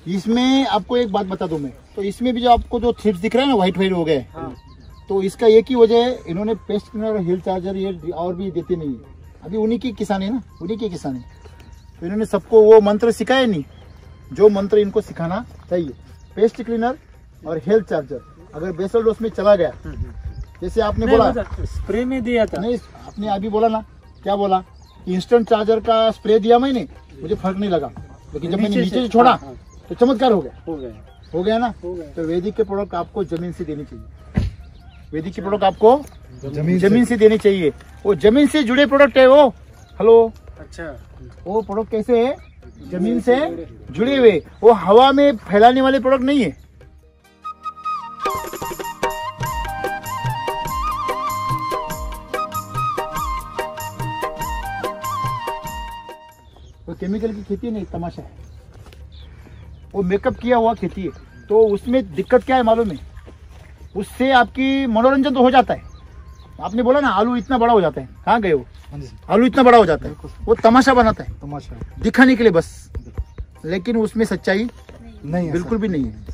इसमें आपको एक बात बता दूं मैं, तो इसमें भी जो आपको जो थ्रिप्स दिख रहे हैं ना व्हाइट व्हाइट हो गए। हाँ। तो इसका एक ही वजह है, इन्होंने पेस्ट क्लीनर, हिल चार्जर ये और भी देते नहीं है। अभी उन्हीं की किसान है ना, उन्हीं के किसान है, तो इन्होंने सबको वो मंत्र सिखाया नहीं जो मंत्र इनको सिखाना चाहिए। पेस्ट क्लीनर और हेल्थ चार्जर अगर बेसल डोज में चला गया, जैसे आपने बोला स्प्रे में दिया था। नहीं, आपने अभी बोला ना, क्या बोला? इंस्टेंट चार्जर का स्प्रे दिया मैंने, मुझे फर्क नहीं लगा, लेकिन जब मैंने नीचे से छोड़ा तो चमत्कार हो गया ना। तो वैदिक के प्रोडक्ट आपको जमीन से देनी चाहिए। वैदिक के प्रोडक्ट आपको जमीन से देनी चाहिए। वो जमीन से जुड़े प्रोडक्ट है वो। हेलो, अच्छा, वो प्रोडक्ट कैसे है? जमीन से जुड़े हुए, वो हवा में फैलाने वाले प्रोडक्ट नहीं है। वो केमिकल की खेती नहीं, तमाशा है। वो मेकअप किया हुआ खेती है। तो उसमें दिक्कत क्या है मालूम है? उससे आपकी मनोरंजन तो हो जाता है। आपने बोला ना आलू इतना बड़ा हो जाता है, कहाँ गए वो? आलू इतना बड़ा हो जाता है, वो तमाशा बनाता है, तमाशा दिखाने के लिए बस, लेकिन उसमें सच्चाई नहीं है, बिल्कुल भी नहीं है।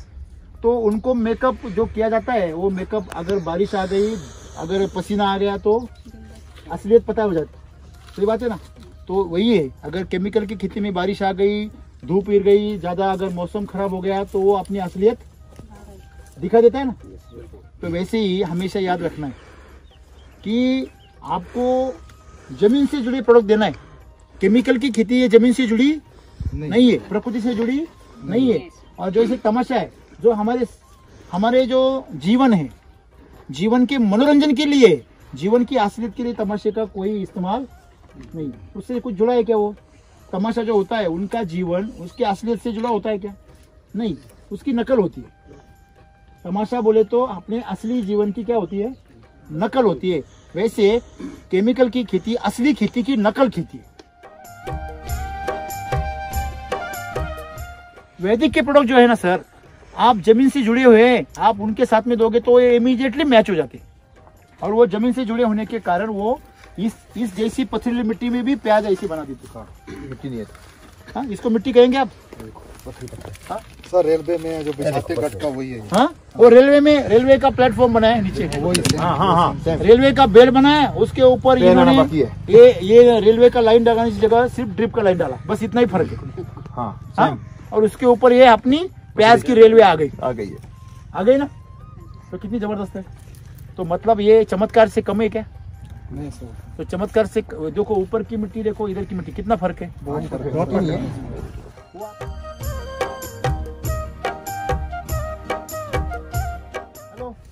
तो उनको मेकअप जो किया जाता है, वो मेकअप अगर बारिश आ गई, अगर पसीना आ गया तो असलियत पता हो जाती। सही बात है ना? तो वही है, अगर केमिकल की खेती में बारिश आ गई, धूप गिर गई ज़्यादा, अगर मौसम खराब हो गया तो वो अपनी असलियत दिखा देता है ना। तो वैसे ही हमेशा याद रखना है कि आपको जमीन से जुड़े प्रोडक्ट देना है। केमिकल की खेती ये जमीन से जुड़ी नहीं है, प्रकृति से जुड़ी नहीं है। और जो इसे तमाशा है, जो हमारे जो जीवन है, जीवन के मनोरंजन के लिए, जीवन की असलियत के लिए तमाशे का कोई इस्तेमाल नहीं। उससे कुछ जुड़ा है क्या? वो तमाशा जो होता है उनका जीवन उसकी असलियत से जुड़ा होता है क्या? नहीं, उसकी नकल होती है। तमाशा बोले तो अपने असली जीवन की क्या होती है? नकल होती है। वैसे केमिकल की खेती असली खेती की नकल खेती है। वैदिक के प्रोडक्ट जो है ना सर, आप जमीन से जुड़े हुए हैं, आप उनके साथ में दोगे तो ये इमीडिएटली मैच हो जाते हैं। और वो जमीन से जुड़े होने के कारण वो इस जैसी पथरीली मिट्टी में भी प्याज ऐसी बना देती। मिट्टी नहीं है। हाँ, इसको मिट्टी कहेंगे आप? हाँ? सर रेलवे में जो बिछाते गट का वही है। हाँ, वो रेलवे का प्लेटफॉर्म बनाया है नीचे। हाँ, रेलवे का बेड बनाया, उसके ऊपर इन्होंने ये रेलवे का लाइन डालने की जगह सिर्फ ड्रिप का लाइन डाला, बस इतना ही फर्क है। हाँ, और उसके ऊपर ये अपनी प्याज की रेलवे आ गई ना। तो कितनी जबरदस्त है। तो मतलब ये चमत्कार से कम है क्या? नहीं सर। तो चमत्कार से देखो, ऊपर की मिट्टी देखो, इधर की मिट्टी, कितना फर्क है? बहुत फर्क है। हेलो,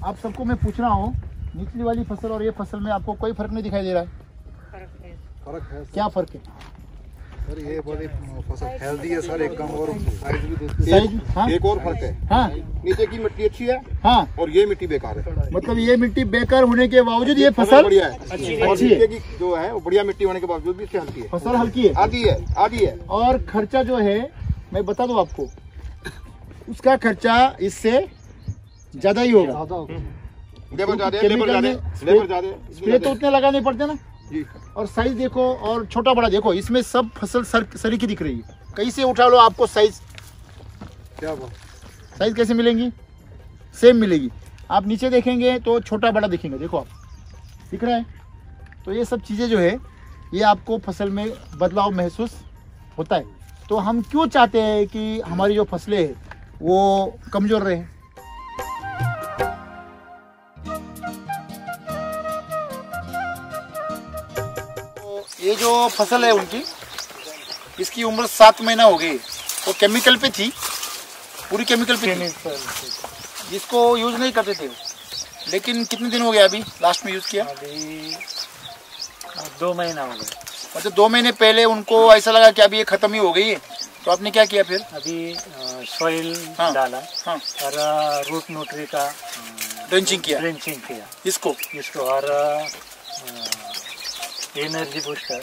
आप सबको मैं पूछ रहा हूँ, निचली वाली फसल और ये फसल में आपको कोई फर्क नहीं दिखाई दे रहा है? फर्क है। क्या फर्क है? सर ये बड़ी फसल हेल्दी है सर, एकदम, और साइज भी देखते साइज, हाँ? एक और फर्क है, हाँ, नीचे की मिट्टी अच्छी है, हाँ, और ये मिट्टी बेकार है। मतलब ये मिट्टी बेकार होने के बावजूद ये फसल बढ़िया है, अच्छी है। और नीचे की जो है वो बढ़िया मिट्टी होने के बावजूद भी इससे हल्की है। फसल हल्की है, आधी है। और खर्चा जो है मैं बता दूं आपको, उसका खर्चा इससे ज्यादा ही होगा। लेबर ज्यादा, स्प्रे तो उतने लगाने पड़ते ना जी। और साइज देखो, और छोटा बड़ा देखो, इसमें सब फसल सरी की दिख रही है। कहीं से उठा लो आपको साइज, क्या बात, साइज कैसे मिलेंगी? सेम मिलेगी। आप नीचे देखेंगे तो छोटा बड़ा दिखेंगे, देखो आप, दिख रहा है? तो ये सब चीज़ें जो है ये आपको फसल में बदलाव महसूस होता है। तो हम क्यों चाहते हैं कि हमारी जो फसलें हैं वो कमज़ोर रहे? ये जो फसल है उनकी, इसकी उम्र 7 महीना हो गई। वो केमिकल पे थी, पूरी केमिकल पे थी, जिसको यूज नहीं करते थे। लेकिन कितने दिन हो गए अभी लास्ट में यूज किया? अभी 2 महीना हो गया। मतलब 2 महीने पहले उनको ऐसा लगा कि अभी ये खत्म ही हो गई है, तो आपने क्या किया फिर? अभी सॉइल डाला, और रूट न्यूट्री का ड्रेंचिंग किया इसको और एनर्जी बूस्टर,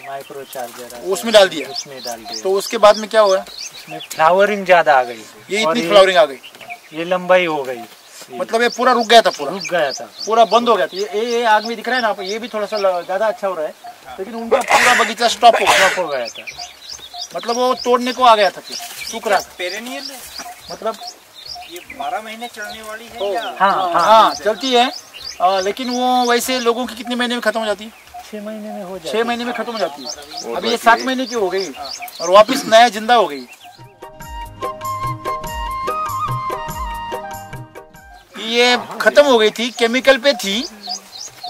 माइक्रो चार्जर उसमें डाल दिया। तो उसके बाद में क्या हुआ? उसमें फ्लावरिंग ज्यादा आ गई, ये इतनी फ्लावरिंग आ गई, ये लंबाई हो गई, मतलब ये पूरा रुक गया था, पूरा बंद हो गया था। ये आग में दिख रहा है ना आप, ये भी थोड़ा सा ज्यादा अच्छा हो रहा है, लेकिन उनका पूरा बगीचा स्टॉप हो गया था। मतलब वो तोड़ने को आ गया था, फिर सूख रहा था। पेरेनियल है, मतलब ये 12 महीने चलने वाली है या? हाँ, चलती है। लेकिन वो वैसे लोगों की कितने महीने में खत्म हो जाती है? 6 महीने में हो जाती है। 6 महीने में खत्म हो जाती है। अभी ये 7 महीने की हो गई और वापस नया जिंदा हो गई। ये खत्म हो गई थी, केमिकल पे थी,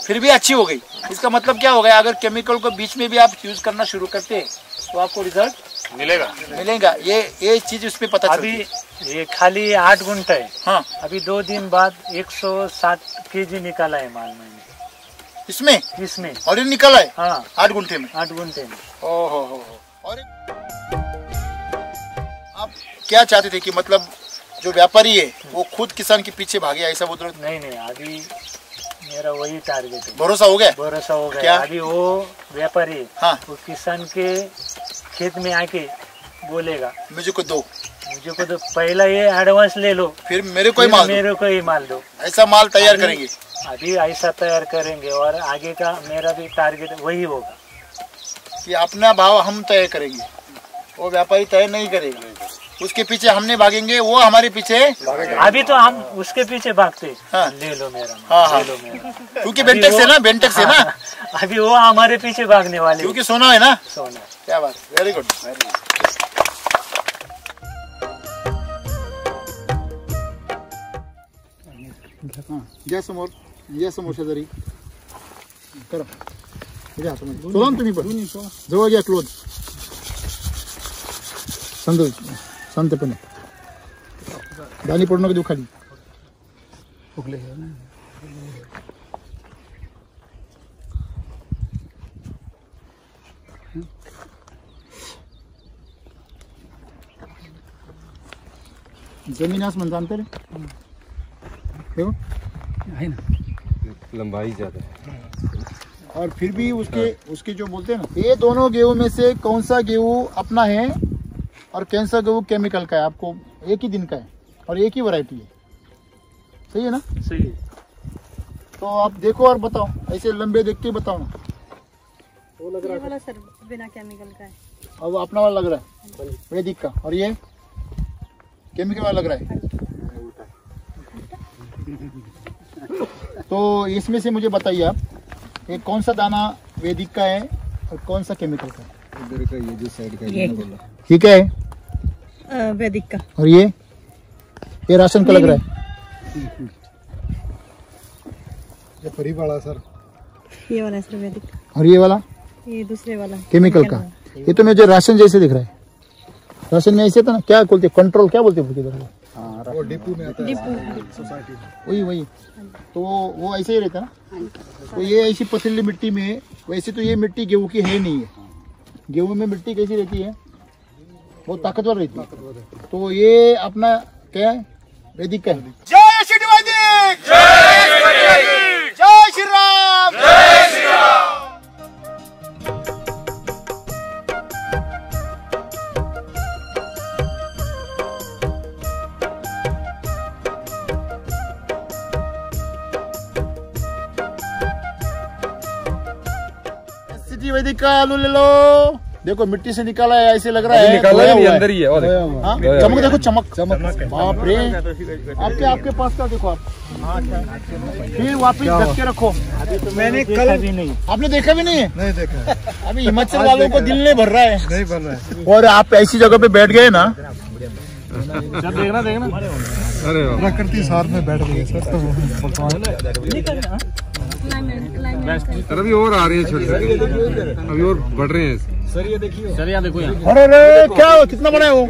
फिर भी अच्छी हो गई। इसका मतलब क्या हो गया? अगर केमिकल को बीच में भी आप यूज करना शुरू करते हैं तो आपको रिजल्ट मिलेगा। ये चीज उसमें पता चलती है। अभी ये खाली 8 गुंठा है। हाँ, अभी 2 दिन बाद 107 केजी निकाला है माल मैंने इसमें और ये निकला है। हाँ, 8 गुंठे में। 8 गुंठे में। ओहो। और आप क्या चाहते थे कि मतलब जो व्यापारी है वो खुद किसान के पीछे भागे, ऐसा बोल रहे? नहीं, अभी मेरा वही टारगेट है। भरोसा हो गया क्या? अभी वो व्यापारी, हाँ, वो किसान के खेत में आके बोलेगा मुझे को दो, पहला ये एडवांस ले लो, फिर मेरे को ही माल दो। ऐसा माल तैयार करेंगे। अभी ऐसा तैयार करेंगे, और आगे का मेरा भी टारगेट वही होगा कि अपना भाव हम तय करेंगे, वो व्यापारी तय नहीं करेगा। उसके पीछे हमने भागेंगे, वो हमारे पीछे। अभी तो हम उसके पीछे भागते। हाँ, ले लो मेरा। हाँ, ले लो मेरा, क्योंकि बेंटेक्स है ना। अभी वो हमारे पीछे भागने वाले, क्योंकि सोना है ना। सोना। क्या बात, वेरी गुड। या समोर शेजारी करा, सोडा तुम्ही पण जवळ घ्या, क्लोज शांतपणे, गाणी पडू नका देऊ खाली. जमीन आसमान अंतर है, देखो है ना, लंबाई ज्यादा है, और फिर भी उसके जो बोलते हैं ना, ये दोनों गेहूं में से कौन सा गेहूं अपना है और कौन सा गेहूं केमिकल का है, आपको एक ही दिन का है और एक ही वैरायटी है. सही है ना? सही है. तो आप देखो और बताओ, ऐसे लंबे देख के बताओ ना. वो लग रहा है सर बिना केमिकल का है, और वो अपना वाला लग रहा है वैदिक का, और ये केमिकल वाला लग रहा है. तो इसमें से मुझे बताइए आप, ये कौन सा दाना वैदिक का है और कौन सा केमिकल का है? इधर का ये जो साइड का है, ठीक है, वैदिक का. और ये राशन का लग रहा है. ये फरी वाला सर, ये वाला सर वैदिक का, और ये वाला ये दूसरे वाला केमिकल का. ये तो मुझे राशन जैसे दिख रहा है. राशन में ऐसे था ना, क्या बोलते कंट्रोल, क्या बोलते हैं वो डिपू में आता है सोसाइटी। वही तो वो ऐसे ही रहता ना। तो ये ऐसी पथरीली मिट्टी में, वैसे तो ये मिट्टी गेहूं की है नहीं है। गेहूं में मिट्टी कैसी रहती है, बहुत ताकतवर रहती है। तो ये अपना क्या है, वैदिक का है। जय श्री वैदिक, जय श्री राम, जय श्री राम। वैदिक का आलू ले लो। देखो मिट्टी से निकाला है, ऐसे लग रहा है निकाला है, अंदर ही है। और चमक देखो, चमक बाप रे। आपके पास का देखो आप, फिर वापिस ढक के रखो। मैंने कल भी नहीं, आपने देखा भी नहीं है? नहीं देखा। अभी हिमाचल वालों को दिल नहीं भर रहा है, नहीं भर रहा है। और आप ऐसी जगह पे बैठ गए ना, देखना अरे प्रकृति साथ में बैठ गई सर। तो अभी और आ रही है छोटे, अभी और बढ़ रहे हैं सर। ये देखिए सर, यहाँ देखो यहाँ। अरे क्या हो, कितना बड़ा है वो?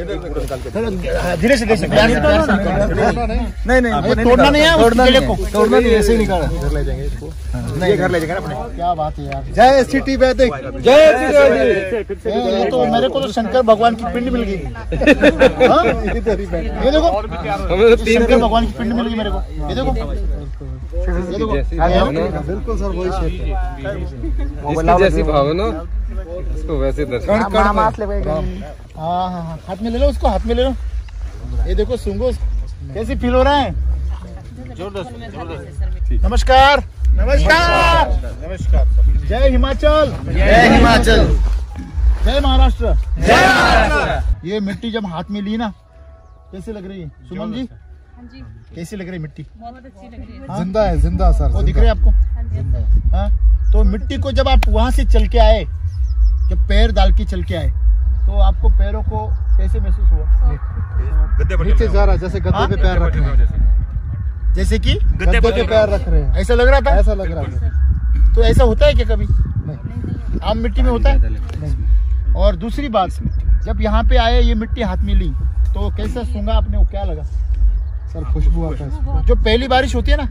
धीरे से नहीं, तोड़ना नहीं है, तोड़ना नहीं, ऐसे ही निकाला। नहीं, घर ले जाएंगे अपने। क्या बात है यार। जय सिटी वैदिक, जय सिटी वैदिक। ये तो मेरे को तो शंकर भगवान की पिंड मिल गई। ये देखो, शंकर भगवान की पिंड मिल गई मेरे को। ये देखो, बिल्कुल सर वही जिसकी जैसी भावना उसको वैसे दर्शन। हाँ, हाथ में ले लो उसको, हाथ में ले लो। ये देखो सूंघो, कैसी फील हो रहा है? नमस्कार, नमस्कार, नमस्कार। जय हिमाचल, जय हिमाचल, जय महाराष्ट्र, जय महाराष्ट्र। ये मिट्टी जब हाथ में ली ना, कैसी लग रही है सुमन जी? कैसी लग रही मिट्टी? बहुत अच्छी लग रही है। जिंदा है, जिंदा सर। वो दिख रहे हैं आपको? हाँ, तो मिट्टी को जब आप वहां से चल के आए, जब पैर डाल के चल के आए, तो आपको पैरों को कैसे महसूस हुआ? नीचे जा रहा, जैसे गद्दे पे पैर रख रहे हैं, जैसे कि गद्दे पे पैर रख रहे हैं, ऐसा लग रहा था? ऐसा लग रहा था। तो ऐसा होता है क्या कभी? नहीं, आम मिट्टी में होता है। और दूसरी बात, जब यहाँ पे आए, ये मिट्टी हाथ में ली, तो कैसा सूंघा आपने, वो क्या लगा? सर खुशबू आता है। जो पहली बारिश होती है ना,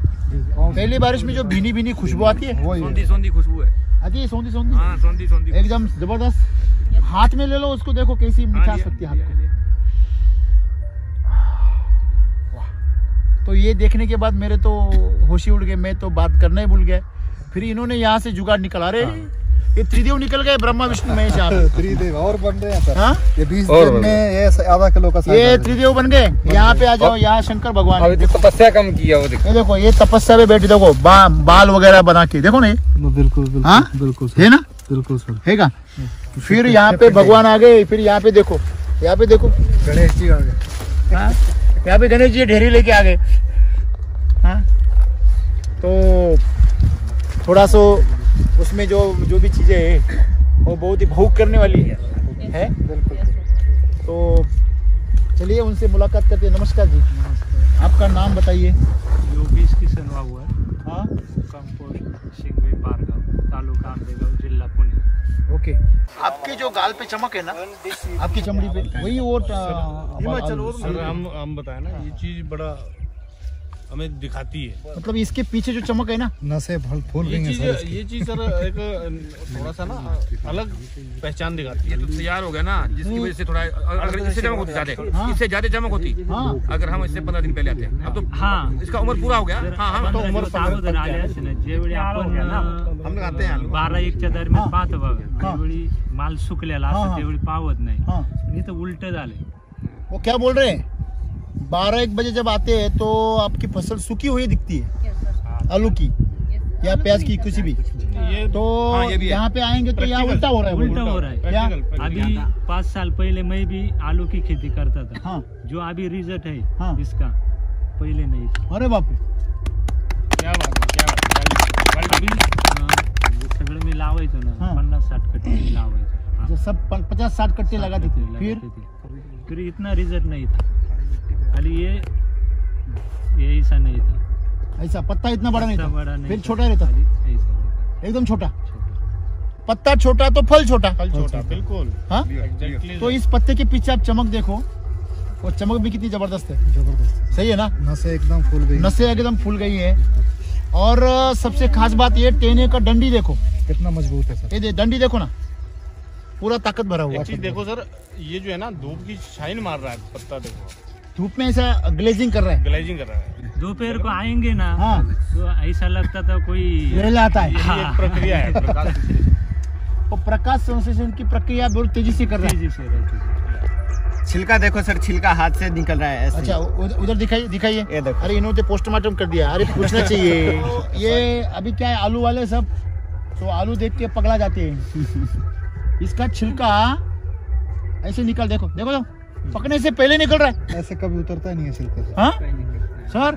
पहली बारिश में जो भीनी भीनी खुशबू आती है, सोंधी खुशबू है। आती सोंधी सोंधी, हाँ, सोंधी एकदम जबरदस्त। हाथ में ले लो उसको, देखो कैसी मिठास लगती है हाथ में। तो ये देखने के बाद मेरे तो होश ही उड़ गए, मैं तो बात करना ही भूल गया। फिर इन्होंने यहाँ से जुगाड़ निकाला। अरे ये त्रिदेव निकल गए, ब्रह्मा विष्णु महेश। त्रिदेव और बन रहे हैं सर। हाँ? ये 20 दिन में ये आधा किलो का ये त्रिदेव बन गए। यहाँ पे आ जाओ, यहाँ शंकर भगवान। अभी तो तपस्या कम किया वो देखो। ये देखो, ये तपस्या पे बैठे, देखो बाल वगैरह बना के, देखो ना ये। बिल्कुल बिल्कुल है ना, बिल्कुल सर, है का। फिर यहाँ पे भगवान आ गए। फिर यहाँ पे देखो, यहाँ पे देखो गणेश जी आ गए। यहाँ पे गणेश जी ढेरी लेके आ गए। हाँ, तो थोड़ा सो उसमें जो भी चीजें है वो बहुत ही भावुक करने वाली है। तो चलिए उनसे मुलाकात करते हैं। नमस्कार जी, आपका नाम बताइए। योगेश किसन हुआ है। हाँ, कंपोस्ट शिंगवे पारगांव, तालुका आंबेगाव, जिला पुणे। ओके। आपके जो गाल पे चमक है ना, आपकी चमड़ी पे, वही वो सर हम बताए ना, ये चीज बड़ा हमें दिखाती है। मतलब इसके पीछे जो चमक है ना, नसें फूल रही हैं सर। ये चीज सर एक थोड़ा सा ना अलग पहचान दिखाती है। ये तो तैयार हो गया ना, जिसकी वजह से थोड़ा, अगर इससे चमक होती ज्यादा, इससे ज्यादा चमक होती अगर हम इससे 15 दिन पहले आते हैं। अब तो हाँ, इसका उम्र पूरा हो गया। हाँ, तो उम्र अगोदर आले असे ना, ज्यावेळी आपण हम लगाते हैं 12-1च्या दरम्यान पाहतो बघा, त्यावेळी माल सुकलेला असतो, त्यावेळी पावत नाही। इथं उलट झाले। वो क्या बोल रहे हैं, 12-1 बजे जब आते हैं तो आपकी फसल सूखी हुई दिखती है, आलू की या प्याज की, कुछ भी। तो यहाँ पे आएंगे तो यहाँ उल्टा हो रहा है। उल्टा हो रहा है क्या? अभी 5 साल पहले मैं भी आलू की खेती करता था। हाँ, जो अभी रिजल्ट है हाँ, इसका पहले नहीं था। अरे बाप रे, क्या बात। अभी सगळं मी लावायचो ना, 50-60 कट्टे मी लावायचो। सब 50-60 कट्टे लगाते थे। फिर इतना रिजल्ट नहीं था। खाली ये ऐसा नहीं था, ऐसा पत्ता इतना बड़ा नहीं था, बड़ा नहीं, फिर छोटा रहता था, ऐसा एकदम छोटा। पत्ता छोटा तो फल छोटा। छोटा बिल्कुल। हाँ तो इस पत्ते के पीछे आप चमक देखो, और चमक भी कितनी जबरदस्त है। जबरदस्त, सही है ना। नसें एकदम फूल गई, नसें एकदम फूल गई है। और सबसे खास बात ये टेने का डंडी देखो कितना मजबूत है सर। ये डंडी देखो ना, पूरा ताकत भरा हुआ। एक चीज देखो सर, ये जो है ना धूप की शाइन मार रहा है पत्ता, देखो धूप में ऐसा ग्लेजिंग कर रहा है, ग्लेजिंग कर रहा है। दोपहर को आएंगे ना हाँ तो ऐसा लगता था कोई लहला आता है। ये एक प्रक्रिया है प्रकाश। और प्रकाश संश्लेषण की प्रक्रिया बहुत तेजी से कर रहा है। तेजी से रहती है। छिलका देखो सर, छिलका हाथ से निकल रहा है ऐसे। अच्छा उधर दिखाइए। ये देखो। अरे इन्होंने पोस्टमार्टम कर दिया। अरे पूछना चाहिए। ये अभी क्या है, आलू वाले सब तो आलू देख के पगला जाते हैं। इसका छिलका ऐसे निकल, देखो देखो तो पकने से पहले निकल रहा है। ऐसे कभी उतरता ही नहीं है छिलका। हाँ सर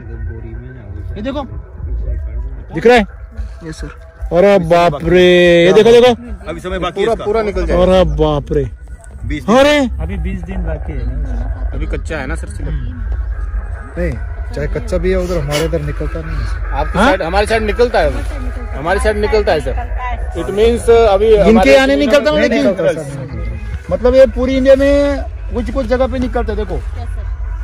ये देखो दिख रहा है ये सर। अरे बाप रे, ये देखो देखो अभी समय बाकी है, पूरा निकल जाएगा। अरे बाप रे, अरे अभी 20 दिन बाकी है ना। अभी कच्चा है ना सर छिलका। नहीं चाहे कच्चा भी है, उधर हमारे इधर निकलता नहीं है। आपकी साइड, हमारी साइड निकलता है, हमारी साइड निकलता है सर। इट मीन्स अभी इनके आने निकलता हूँ, लेकिन मतलब ये पूरी इंडिया में कुछ कुछ जगह पे निकलते। देखो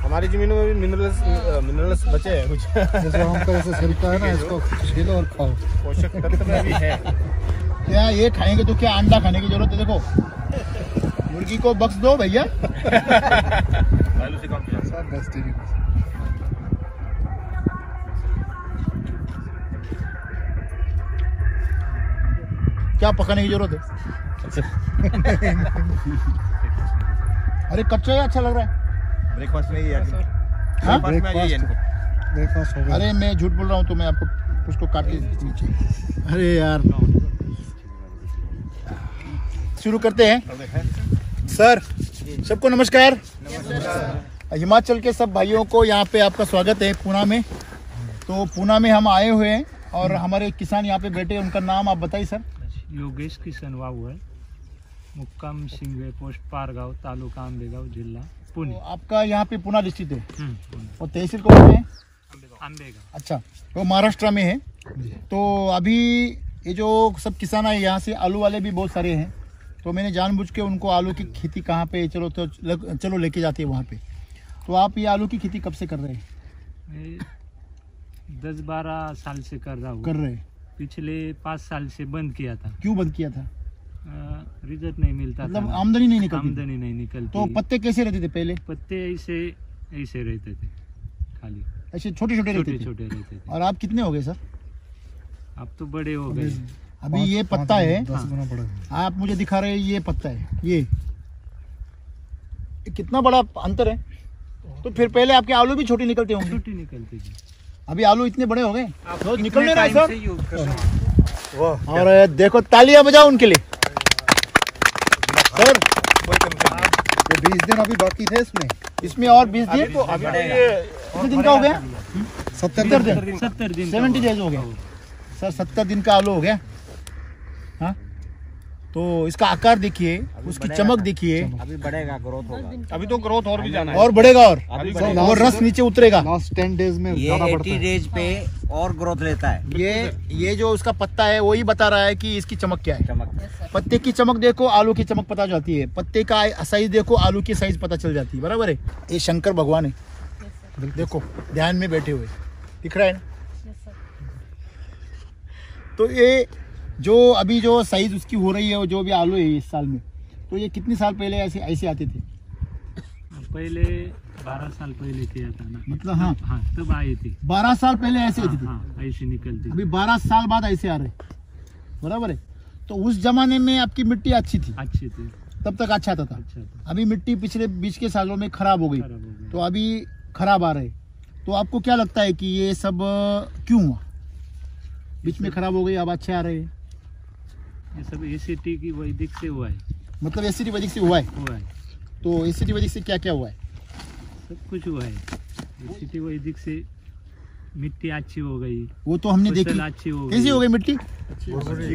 हमारी जमीनों में भी मिनरल्स बचे हैं कुछ। जैसे आम का जैसे छिलका है ना, इसको छीलो और खाओ। पोषक तत्व में भी है। क्या ये खाएंगे तो क्या अंडा खाने की जरूरत है। देखो मुर्गी को बख्श दो भैया। क्या पकाने की जरूरत है। अरे कच्चा ही अच्छा लग रहा है। ब्रेकफास्ट में ही है। हाँ? ब्रेकफास्ट हो गया। अरे मैं झूठ बोल रहा हूँ तो मैं आपको उसको काट के नीचे। अरे यार शुरू करते हैं। सर सबको नमस्कार। हिमाचल के सब भाइयों को यहाँ पे आपका स्वागत है पूना में। तो पूना में हम आए हुए हैं और हमारे किसान यहाँ पे बैठे हैं। उनका नाम आप बताइए सर। योगेश किसन वाहू है, मुक्काम सिंगवे, पोस्ट पारगांव, तालुका आंबेगांव, जिला पुणे। तो आपका यहाँ पे पूना डिस्ट्रिक्ट है और तहसील कौन है? आंबेगांव। अच्छा तो महाराष्ट्र में है। तो अभी ये जो सब किसान आए यहाँ से, आलू वाले भी बहुत सारे हैं, तो मैंने जानबूझ के उनको आलू की खेती कहाँ पे चलो लेके जाते हैं वहाँ पे। तो आप ये आलू की खेती कब से कर रहे हैं? 10-12 साल से कर रहा हूँ। कर रहे हैं। पिछले 5 साल से बंद किया था। क्यों बंद किया था? रिजल्ट नहीं मिलता, मतलब आमदनी नहीं निकलती। आमदनी नहीं निकलती। तो पत्ते कैसे रहते थे पहले? पत्ते ऐसे रहते थे, खाली ऐसे छोटे छोटे रहते थे। और आप कितने हो गए सर? अब तो बड़े हो गए। अभी ये पत्ता है, 10 गुना बड़ा है। आप मुझे दिखा रहे हैं ये पत्ता है, ये कितना बड़ा अंतर है। तो फिर पहले आपके आलू भी छोटे निकलते होंगे? छोटी निकलती थी। अभी आलू इतने बड़े हो गए, तो निकल नहीं रहा है सर। और देखो तालियां बजाओ उनके लिए सर। ये 20 दिन अभी बाकी थे इसमें और 20 दिन। कितने दिन का हो गया? 70 दिन 70 डेज हो गया सर। 70 दिन का आलू हो गया। हाँ तो इसका आकार देखिए, उसकी चमक देखिए। अभी बढ़ेगा, ग्रोथ होगा। अभी तो ग्रोथ और भी जाना है, और बढ़ेगा और रस नीचे उतरेगा। लास्ट 10 डेज में ये 80 डेज पे और ग्रोथ लेता है। ये जो उसका पत्ता है वही बता रहा है कि इसकी चमक क्या है। पत्ते की चमक देखो, आलू की चमक पता जाती है। पत्ते का साइज देखो, आलू की साइज पता चल जाती है। बराबर है। ये शंकर भगवान है, देखो ध्यान में बैठे हुए, दिख रहा है ना। तो ये जो अभी जो साइज उसकी हो रही है, जो भी आलू है इस साल में, तो ये कितने साल पहले ऐसे आते थे? पहले 12 साल पहले किया था ना, मतलब हाँ तब आई थी। 12 साल पहले ऐसे आती थी। ऐसी निकलती। अभी 12 साल बाद ऐसे आ रहे, बराबर है। तो उस जमाने में आपकी मिट्टी अच्छी थी, तब तक अच्छा था। अभी मिट्टी पिछले 20 के सालों में खराब हो गई, तो अभी खराब आ रहे। तो आपको क्या लगता है कि ये सब क्यों हुआ? बीच में खराब हो गई, अब अच्छे आ रहे हैं। ये सब एसिटी की वैदिक से हुआ है। मतलब एसिटी वैदिक से हुआ है। तो एसिटी वैदिक से क्या क्या हुआ है? सब कुछ हुआ है। एसिटी वैदिक से मिट्टी अच्छी हो गई, वो तो हमने देखी। अच्छी हो गई। कैसी हो गई मिट्टी?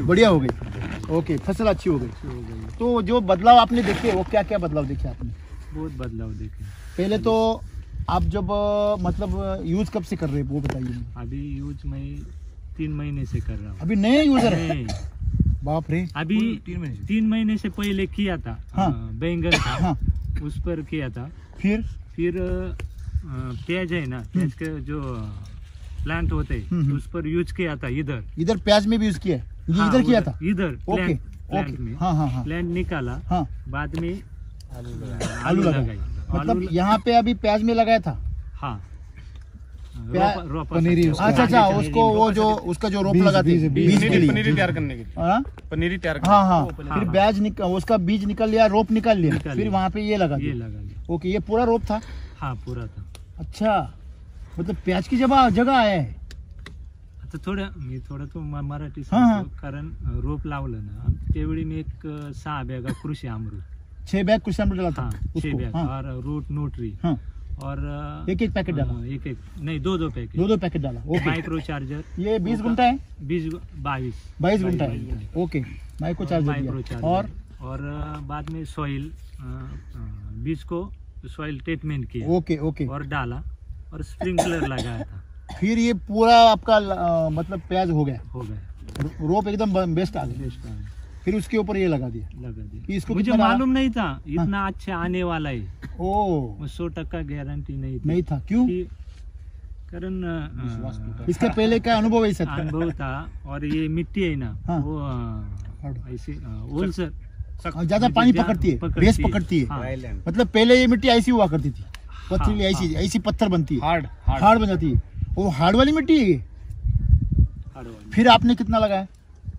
बढ़िया हो गई। ओके, फसल अच्छी हो गई। तो जो बदलाव आपने देखे, वो क्या क्या बदलाव देखे आपने? बहुत बदलाव देखे। पहले तो आप जब मतलब यूज कब से कर रहे हैं वो बताइए। अभी यूज मैं 3 महीने से कर रहा हूँ। अभी नए यूजर है? बाप रे। अभी 3 महीने से पहले किया था। हाँ। बैंगन था। हाँ। उस पर किया था। फिर प्याज है ना, प्याज के जो प्लांट होते हैं उस पर यूज किया था। इधर प्याज में भी यूज किया है? ये हाँ, इधर किया था? इधर प्लांट में। हाँ। प्लांट निकाला। हाँ। बाद में आलू लगाई। मतलब यहाँ पे अभी प्याज में लगाया था? हाँ। पनीरी। अच्छा, उसको वो जो उसका जो रोप लगाते हैं बीज के लिए, पनीरी तैयार करने के लिए। पनीरी तैयार। हाँ। फिर प्याज उसका बीज निकल लिया, रोप निकल लिया, फिर वहाँ पे ये लगा दिया। ओके, ये पूरा रोप था? हाँ, पूरा था। अच्छा, मतलब प्याज की जगह आया है? आता थोडं तो मराठी हाँ. कारण रोप लावलं ना त्यावेळी मी एक 6 बॅगा कृषी अमृत, 6 बैग कृषि अमृत डाला था? 6 बैग और रूट न्यूट्री और एक पैकेट डाला? एक नहीं 2 पैकेट, 2 पैकेट डाला। ओके। माइक्रो चार्जर ये 20 गुंठा है? 22 गुंठा है। ओके, माइक्रो चार्जर और बाद में सॉइल बीज को सॉइल ट्रीटमेंट किया। ओके और डाला और स्प्रिंकलर लगाया था। फिर ये पूरा आपका मतलब प्याज हो गया? रोप एकदम बेस्ट आ गया। फिर उसके ऊपर ये लगा दिया कि इसको मुझे मालूम नहीं था इतना अच्छा आने वाला है। 100% गारंटी नहीं था। क्यों? कारण इसके पहले क्या अनुभव है? अनुभव था। और ये मिट्टी है ना वो ऐसी ओलसर, ज्यादा पानी पकड़ती है, बेस पकड़ती है। मतलब पहले ये मिट्टी ऐसी हुआ करती थी, पथरीली ऐसी पत्थर बनती है, हार्ड बन जाती है। वो हार्ड वाली मिट्टी है। फिर आपने कितना लगाया?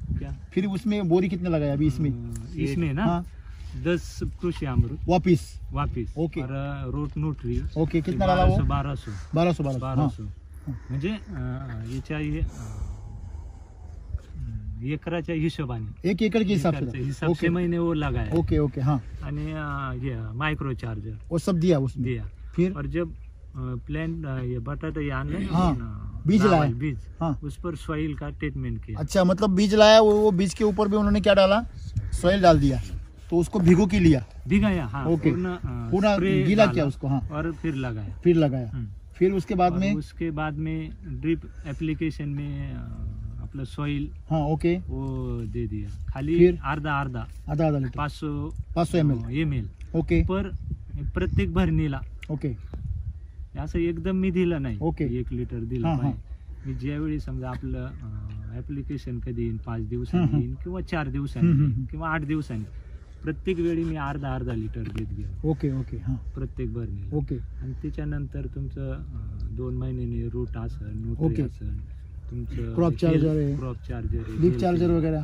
क्या? फिर उसमें बोरी कितने लगाया अभी इसमें ना? 10 कृषि अमृत वापिस। ओके। और रूट न्यूट्री। ओके, कितना डाला वो? 1200 म्हणजे याच्या एकराच्या हिशोबाने, 1 एकड़ के हिसाब से मैंने वो लगाया। ओके। हाँ। ये माइक्रो चार्जर वो सब दिया उसमें? दिया। फिर और जब प्लांट ये बटाटा ये आने बीज लाया, बीज उस पर सॉइल का ट्रीटमेंट किया। अच्छा, मतलब बीज लाया, वो बीज के ऊपर भी उन्होंने क्या डाला? सॉइल डाल दिया, तो उसको भिगाया। हाँ। ओके, पूरा गीला किया उसको। हाँ। और फिर लगाया। फिर उसके बाद में ड्रिप एप्लीकेशन में आपलं सॉइल ओके वो दे दिया। खाली अर्धा लीटर 500 ml ओके पर प्रत्येक भरणीला। ओके, असं एकदम मी दिलं नाही। ओके, 1 लिटर दिलं पाहिजे। मी ज्यावेळी समजा आपलं ऍप्लिकेशन कधी येईन, 5 दिवसांनी येईन किंवा 4 दिवसांनी किंवा 8 दिवसांनी, प्रत्येक वेळी मी अर्धा लिटर देत गेलो। ओके प्रत्येक भरणी। ओके, आणि त्याच्यानंतर तुमचं 2 महिन्याने रूट असेल, न्यूट्री असेल, तुमचं क्रॉप चार्जर लीफ चार्जर वगैरह,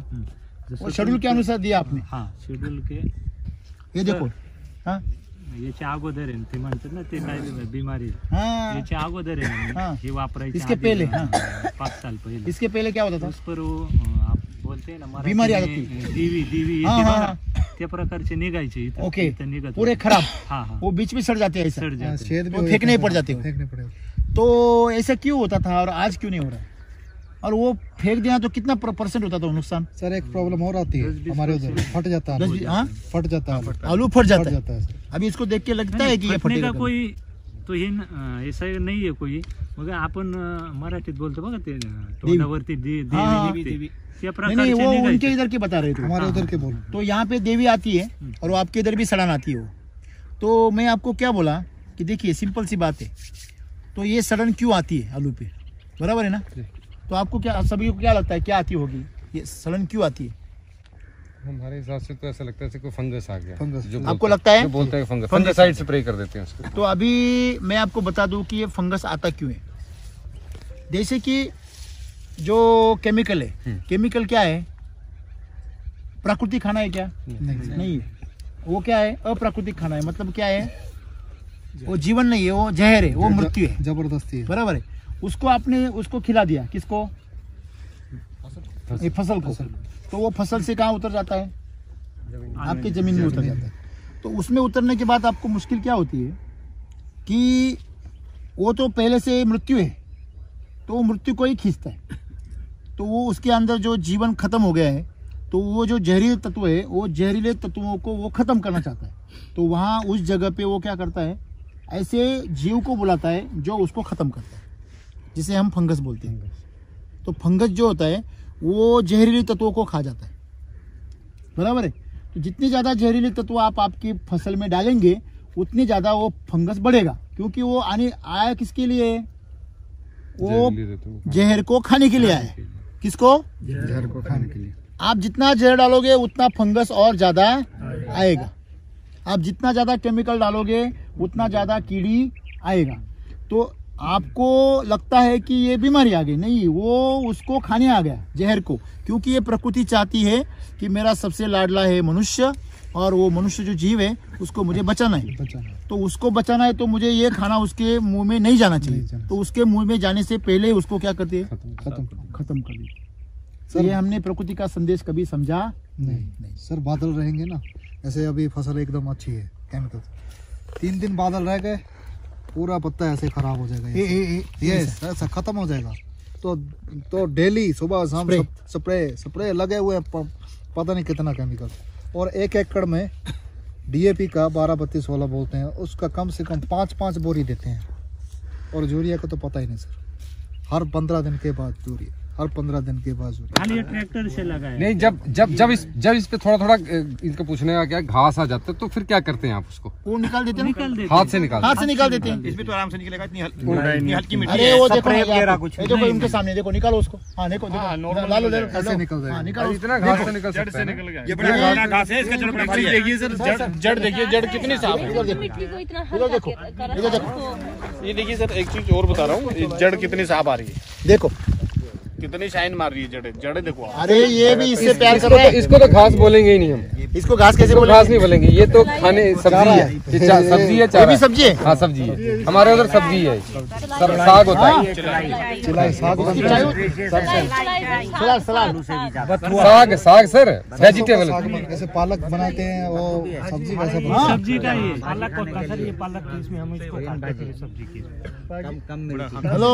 वो शेड्यूल के अनुसार दिया आपने? हाँ, शेड्यूल के। ये देखो, हाँ, याच्या अगोदर आहे ते म्हणतात ना, ते काय बिमारी याच्या अगोदर आहे ना हे वापरायचे। इसके पहले 5 साल पहले। इसके पहले क्या होता था? उस पर वो आप बोलते हैं ना बीमारी आ जाती, दीवी त्या प्रकारचे निघायचे। ओके, पूरे खराब। हाँ, वो बीच में सड़ जाते हैं, सड़ जाते, वो फेंकने पड़ जाते। तो ऐसा क्यों होता था और आज क्यों नहीं हो रहा है? और वो फेंक देना तो कितना % होता था नुकसान? सर एक प्रॉब्लम और आती है हमारे उधर, फट जाता है। फट जाता है, आलू फट जाता है। अभी इसको देख के लगता है कि ये फटेगा कोई, तो हे ऐसा नहीं है कोई। मग आपण मराठीत बोलतो बघा ते तोंडावरती देवी, त्या प्रकारचे वो उनके इधर के बता रहे थे, हमारे उधर के बोल। तो यहाँ पे देवी आती है और वो आपके इधर भी सड़न आती है। वो तो मैं आपको क्या बोला कि देखिए सिंपल सी बात है, तो ये सड़न क्यों आती है आलू पे, बराबर है ना? तो आपको क्या, सभी को क्या लगता है क्या आती होगी, ये सड़न क्यों आती है? हमारे हिसाब से तो ऐसा लगता है जैसे कोई फंगस आ गया। फंगस आपको लगता है? बोलते हैं फंगसाइड स्प्रे कर देते हैं उसको। तो अभी मैं आपको बता दूं कि ये फंगस आता क्यों है। जैसे कि जो केमिकल है, केमिकल क्या है? प्राकृतिक खाना है क्या? नहीं है। वो क्या है? अप्राकृतिक खाना है। मतलब क्या है? वो जीवन नहीं है, वो जहर है, वो मृत्यु है, जबरदस्ती है, बराबर है। उसको आपने उसको खिला दिया, किसको? फसल को। तो वो फसल से कहाँ उतर जाता है? आपकी जमीन में उतर जाता है। तो उसमें उतरने के बाद आपको मुश्किल क्या होती है कि वो तो पहले से मृत्यु है, तो वो मृत्यु को ही खींचता है। तो वो उसके अंदर जो जीवन खत्म हो गया है, तो वो जो जहरीले तत्व है, वो जहरीले तत्वों को वो खत्म करना चाहता है। तो वहाँ उस जगह पे वो क्या करता है, ऐसे जीव को बुलाता है जो उसको खत्म करता है, जिसे हम फंगस बोलते हैं। तो फंगस जो होता है वो जहरीले तत्वों को खा जाता है। बराबर है। तो जितनी ज्यादा जहरीले तत्व आप आपकी फसल में डालेंगे उतनी ज्यादा वो फंगस बढ़ेगा, क्योंकि वो आया किसके लिए, वो जहर को खाने के लिए आया। किसको? जहर को खाने के लिए। आप जितना जहर डालोगे उतना फंगस और ज्यादा आएगा, आप जितना ज्यादा केमिकल डालोगे उतना ज्यादा कीड़ी आएगा। तो आपको लगता है कि ये बीमारी आ गई, नहीं, वो उसको खाने आ गया जहर को, क्योंकि ये प्रकृति चाहती है कि मेरा सबसे लाडला है मनुष्य, और वो मनुष्य जो जीव है उसको मुझे बचाना है। तो उसको बचाना है तो मुझे ये खाना उसके मुंह में नहीं जाना चाहिए। तो उसके मुंह में जाने से पहले उसको क्या करते हैं, खत्म कर दी। तो ये हमने प्रकृति का संदेश कभी समझा नहीं। सर बादल रहेंगे ना, ऐसे अभी फसल एकदम अच्छी है, केमिकल 3 दिन बादल रह गए, पूरा पत्ता ऐसे खराब हो जाएगा, ये ऐसा खत्म हो जाएगा। तो डेली सुबह शाम स्प्रे लगे हुए, पता नहीं कितना केमिकल। और 1 एकड़ में DAP का 12-32-16 बोलते हैं, उसका कम से कम 5-5 बोरी देते हैं। और यूरिया का तो पता ही नहीं सर, हर 15 दिन के बाद यूरिया, हर 15 दिन के बाद खाली ट्रैक्टर से लगाए। नहीं, जब इस पे थोड़ा इनका पूछने का क्या, घास आ जाता है तो फिर क्या करते हैं आप उसको? वो निकाल देते हैं, हाथ से निकाल देते हैं। इसमें तो आराम से निकलेगा, इतनी हल्की मिट्टी अरे है। वो देखो देखो इनके सामने, देखो निकालो उसको। हाँ देखो लालो ऐसे निकल जाएगा, निकालो। इतना घास तो निकल सकता है ना? ये बड़ा घास है, इसका देखिए सर, जड़ देखिए, जड़ कितनी साफ है। इधर देखो, इधर देखो, ये देखिए सर, एक चीज और बता रहा हूँ, जड़ कितनी साफ आ रही है, देखो कितनी शाइन मार रही है जड़े देखो। अरे ये भी इससे प्यार कर रहा है। इसको तो घास बोलेंगे ही नहीं हम, इसको घास कैसे बोलेंगे? घास नहीं बोलेंगे, ये तो खाने सब्जी है, सब्जी है, ये भी सब्जी है। हाँ सब्जी है, हमारे उधर सब्जी है, साग होता है, साग सर, वेजिटेबल। जैसे पालक बनाते हैं वो सब्जी वैसा सब्जी का ये पालक होता है सर, ये पालक इसमें हम इसको खाते हैं सब्जी की। हेलो,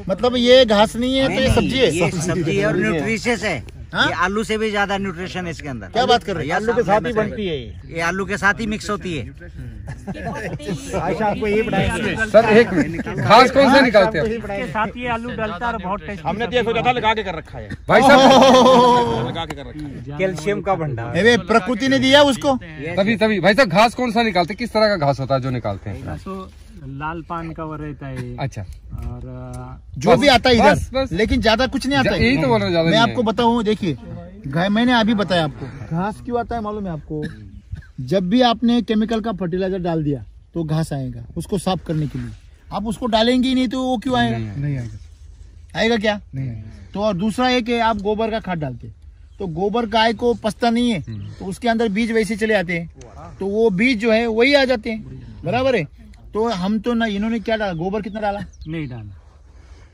मतलब ये घास नहीं है तो ये सब्जी है। ये सब्जी है और न्यूट्रिशियस है। ये आलू से भी ज्यादा न्यूट्रिशन है इसके अंदर। क्या बात कर रहे हैं? आलू के साथ ही बनती है, ये आलू के साथ ही मिक्स होती है। आपको ये सर एक घास कौन सा निकालते हैं? इसके साथ ये आलू डलता है और बहुत टेस्टी। हमने तो ये सोचा था लगा के कर रखा है भाई साहब, लगा के कर रखा है। कैल्शियम का भंडार अरे प्रकृति ने दिया उसको। तभी भाई साहब, घास कौन सा निकालते हैं? किस तरह का घास होता है जो निकालते हैं? तो लाल पान का वो रहता है। अच्छा, और जो भी आता है बस। इधर, लेकिन ज्यादा कुछ नहीं आता है। यही तो बोल रहा, ज्यादा मैं नहीं आपको बताऊं, देखिए मैंने अभी बताया आपको, घास क्यों आता है मालूम है आपको? जब भी आपने केमिकल का फर्टिलाइजर डाल दिया तो घास आएगा उसको साफ करने के लिए। आप उसको डालेंगे ही नहीं तो वो क्यों आएगा? नहीं आएगा। आएगा क्या? नहीं आएगा। तो और दूसरा एक है, आप गोबर का खाद डालते, तो गोबर गाय को पचता नहीं है, तो उसके अंदर बीज वैसे चले आते हैं, तो वो बीज जो है वही आ जाते हैं, बराबर है। तो हम तो ना, इन्होंने क्या डाला, गोबर कितना डाला? नहीं डाला।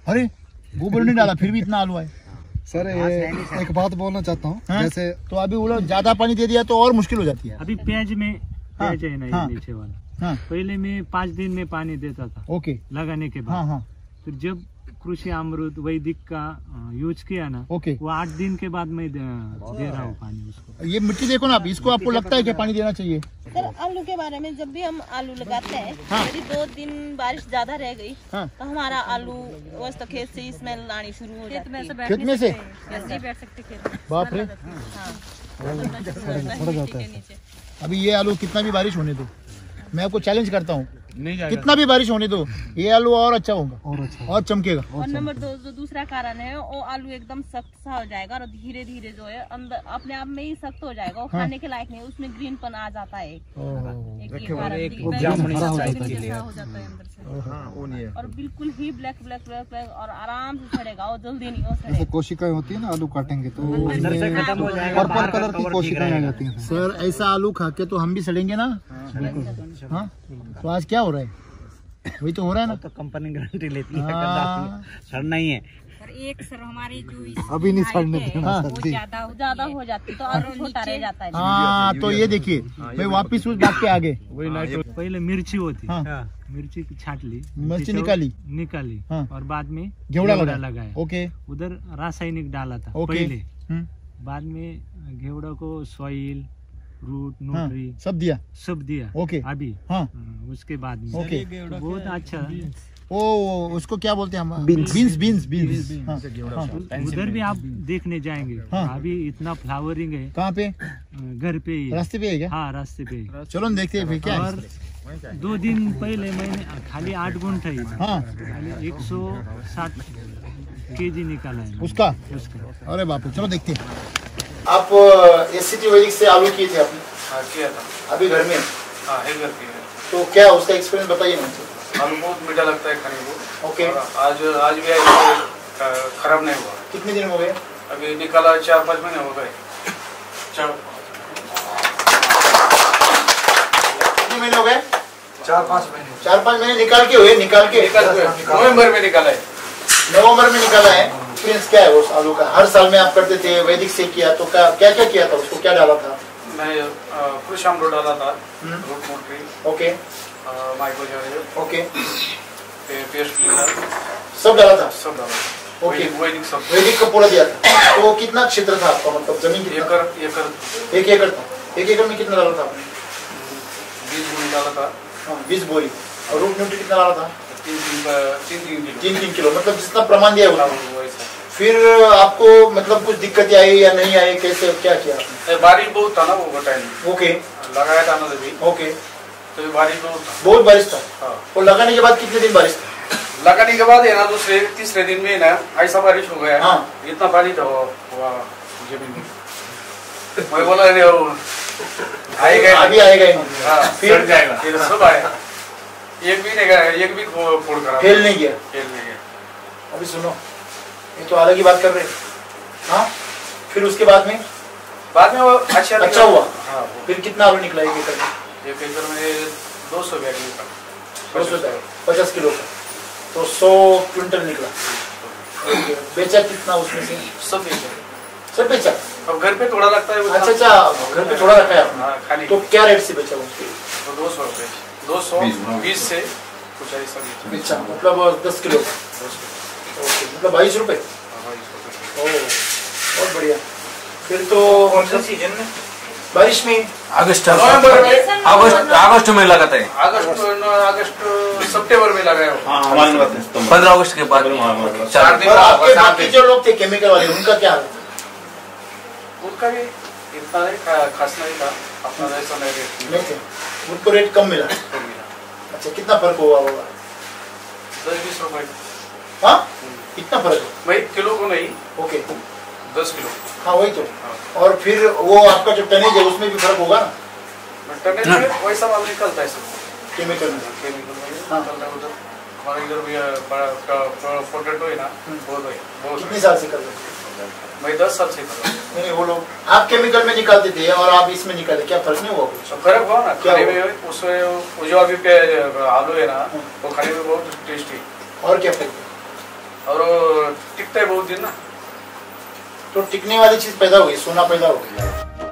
अरे गोबर नहीं डाला, फिर भी इतना आलू आए। सर एक बात बोलना चाहता हूँ, जैसे तो अभी वो लोग ज्यादा पानी दे दिया तो और मुश्किल हो जाती है। अभी प्याज में प्याज है ना, ये नीचे वाला, पहले मैं 5 दिन में पानी देता था। ओके, लगाने के बाद फिर जब कृषि अमृत वैदिक का यूज किया ना, ओके, वो 8 दिन के बाद मैं दे रहा हूँ पानी उसको। ये मिट्टी देखो ना, आप इसको आपको लगता है कि पानी देना चाहिए? सर आलू के बारे में, जब भी हम आलू लगाते हैं, यदि 2 दिन बारिश ज्यादा रह गई तो हमारा आलू बस तो खेत से स्मेल आनी शुरू हो जाती है। खेत में से बैठ सकते खेत में। बाप रे, थोड़ा जाता है। अभी ये आलू कितना भी बारिश होने दो, मैं आपको चैलेंज करता हूँ, कितना भी बारिश होने दो, ये आलू और अच्छा होगा, और अच्छा, और चमकेगा। और नंबर 2 जो दूसरा कारण है, वो आलू एकदम सख्त सा हो जाएगा और धीरे धीरे जो है अंदर अपने आप में ही सख्त हो जाएगा, वो खाने के लायक नहीं, उसमें ग्रीनपन आ जाता है। और बिल्कुल ही ब्लैक ब्लैक ब्लैक ब्लैक और आराम से सड़ेगा, वो जल्दी नहीं हो जैसे कोशिकाएं होती है ना, आलू काटेंगे तो पर्पल कलर की कोशिकाएं आ जाती हैं। सर ऐसा आलू खा के तो हम भी सड़ेंगे ना। हाँ, तो आज क्या हो रहा है? वही तो हो रहा है ना। तो कंपनी गारंटी लेती है, सड़ना ही है। एक सर हमारी जो अभी नहीं सड़ने देना, ज्यादा हो जाती तो और छोटा रह जाता है। हाँ, तो ये देखिए, मैं वापिस उस बात पे आगे, पहले मिर्ची होती, मिर्ची की छाट ली, मिर्ची निकाली, और बाद में घेवड़ा लगाया। ओके, उधर रासायनिक डाला था पहले, बाद में घेवड़ा को सॉइल, रूट, न्यूट्री सब दिया। ओके, अभी उसके बाद में ओके, बहुत अच्छा वो उसको क्या बोलते हैं हम? बीन्स। उधर भी आप देखने जाएंगे। अभी इतना फ्लावरिंग है। कहाँ पे? घर पे ही। रास्ते पे है क्या? हाँ, रास्ते पे। चलो देखते हैं फिर क्या है। और 2 दिन पहले मैंने खाली 8 गुंठ है, खाली 160 kg निकाला है उसका। अरे बाप रे, चलो देखते हैं। आप एससीटी वैदिक से आलू किए थे आपने? हाँ, किया था। अभी घर में? हाँ, है घर पे। तो क्या उसका एक्सपीरियंस बताइए मुझे। आलू बहुत मीठा लगता है खाने को। ओके। आज भी खराब नहीं हुआ। कितने दिन हो गए? अभी निकाला 4-5 महीने हो गए। कितने महीने हो गए? 4-5 महीने। 4-5 महीने निकाल के हुए? नवंबर में निकाला है। नवंबर में निकाला है। एक्सपीरियंस क्या है उस आलू का? हर साल में आप करते थे, वैदिक से किया तो क्या क्या किया था उसको? क्या डाला था? मैं फ्रेश आमलो डाला था, रूट मोटरी, ओके, माइक्रोजारियो, ओके, पेस्ट सब डाला था। सब डाला था। ओके, वैदिक सब। वैदिक का पूरा दिया था। तो कितना क्षेत्र था आपका, मतलब जमीन कितना? 1 एकड़ था। 1 एकड़ में कितना डाला था आपने? 20 बोरी डाला था। हाँ, 20 बोरी। और रूट न्यूट्री कितना डाला था? 3 किलो, मतलब जितना प्रमाण दिया हुआ। फिर आपको मतलब कुछ दिक्कतें आई या नहीं आई, कैसे क्या किया आपने? बारिश बहुत था ना वो टाइम। ओके, लगाया था ना तभी। ओके, तो बारिश बहुत बारिश था। हाँ। और लगाने के बाद कितने दिन बारिश था? लगाने के बाद है ना, दूसरे तीसरे दिन में ना ऐसा बारिश हो गया। हाँ। इतना पानी था जमीन में। मैं बोला आएगा, अभी आएगा ही। हाँ, फिर जाएगा, फिर सब आया। एक भी फोड़ करा, फेल नहीं किया। अभी सुनो, ये तो अलग ही बात कर रहे हैं। हाँ, फिर उसके बाद में वो अच्छा हुआ। हाँ, फिर कितना आलू निकला एक एकड़ में? एक एकड़ में 200 बैग निकला। 200 बैग, 50 किलो का, तो 100 क्विंटल निकला। बेचा कितना उसमें से? सब बेचा। अब घर पे थोड़ा लगता है। अच्छा, घर पे थोड़ा रखा है आपने। खाली। तो क्या रेट से बेचा वो? 200 रुपए, 220 से कुछ ऐसा बेचा। मतलब 10 किलो का। ओके, मतलब 22 रुपए। बहुत बढ़िया। फिर तो कौन सा सीजन में? बारिश में अगस्त में लगाते हैं। अगस्त सितंबर में लगाया। 15 अगस्त के बाद 4 दिन। आपके बाकी जो लोग थे केमिकल वाले, उनका क्या हाल? उनका भी इतना खास नहीं था, अपना जैसा नहीं थे। उनको रेट कम मिला। अच्छा, कितना फर्क हुआ होगा? 10-20 रुपए। हाँ, इतना फर्क है भाई, किलो को नहीं। Okay, 10 kilo. हाँ, वही तो। और फिर वो आपका जो टनेज है उसमें भी फर्क होगा ना? टनेज में वैसा माल निकलता है सब केमिकल में। हाँ, उधर हमारे इधर भी पोटैटो है ना, बहुत। कितने साल से कर रहे हैं? मैं 10 साल से कर रहा हूँ। नहीं, वो लोग आप केमिकल में निकालते थे और आप इसमें निकाले, क्या फर्क नहीं हुआ कुछ? फर्क हुआ ना, क्या खाने में। उसमें जो अभी आलू है ना, वो खाने में बहुत टेस्टी। और क्या फर्क? और टिकता है बहुत दिन ना। तो टिकने वाली चीज पैदा हुई, सोना पैदा हो गया।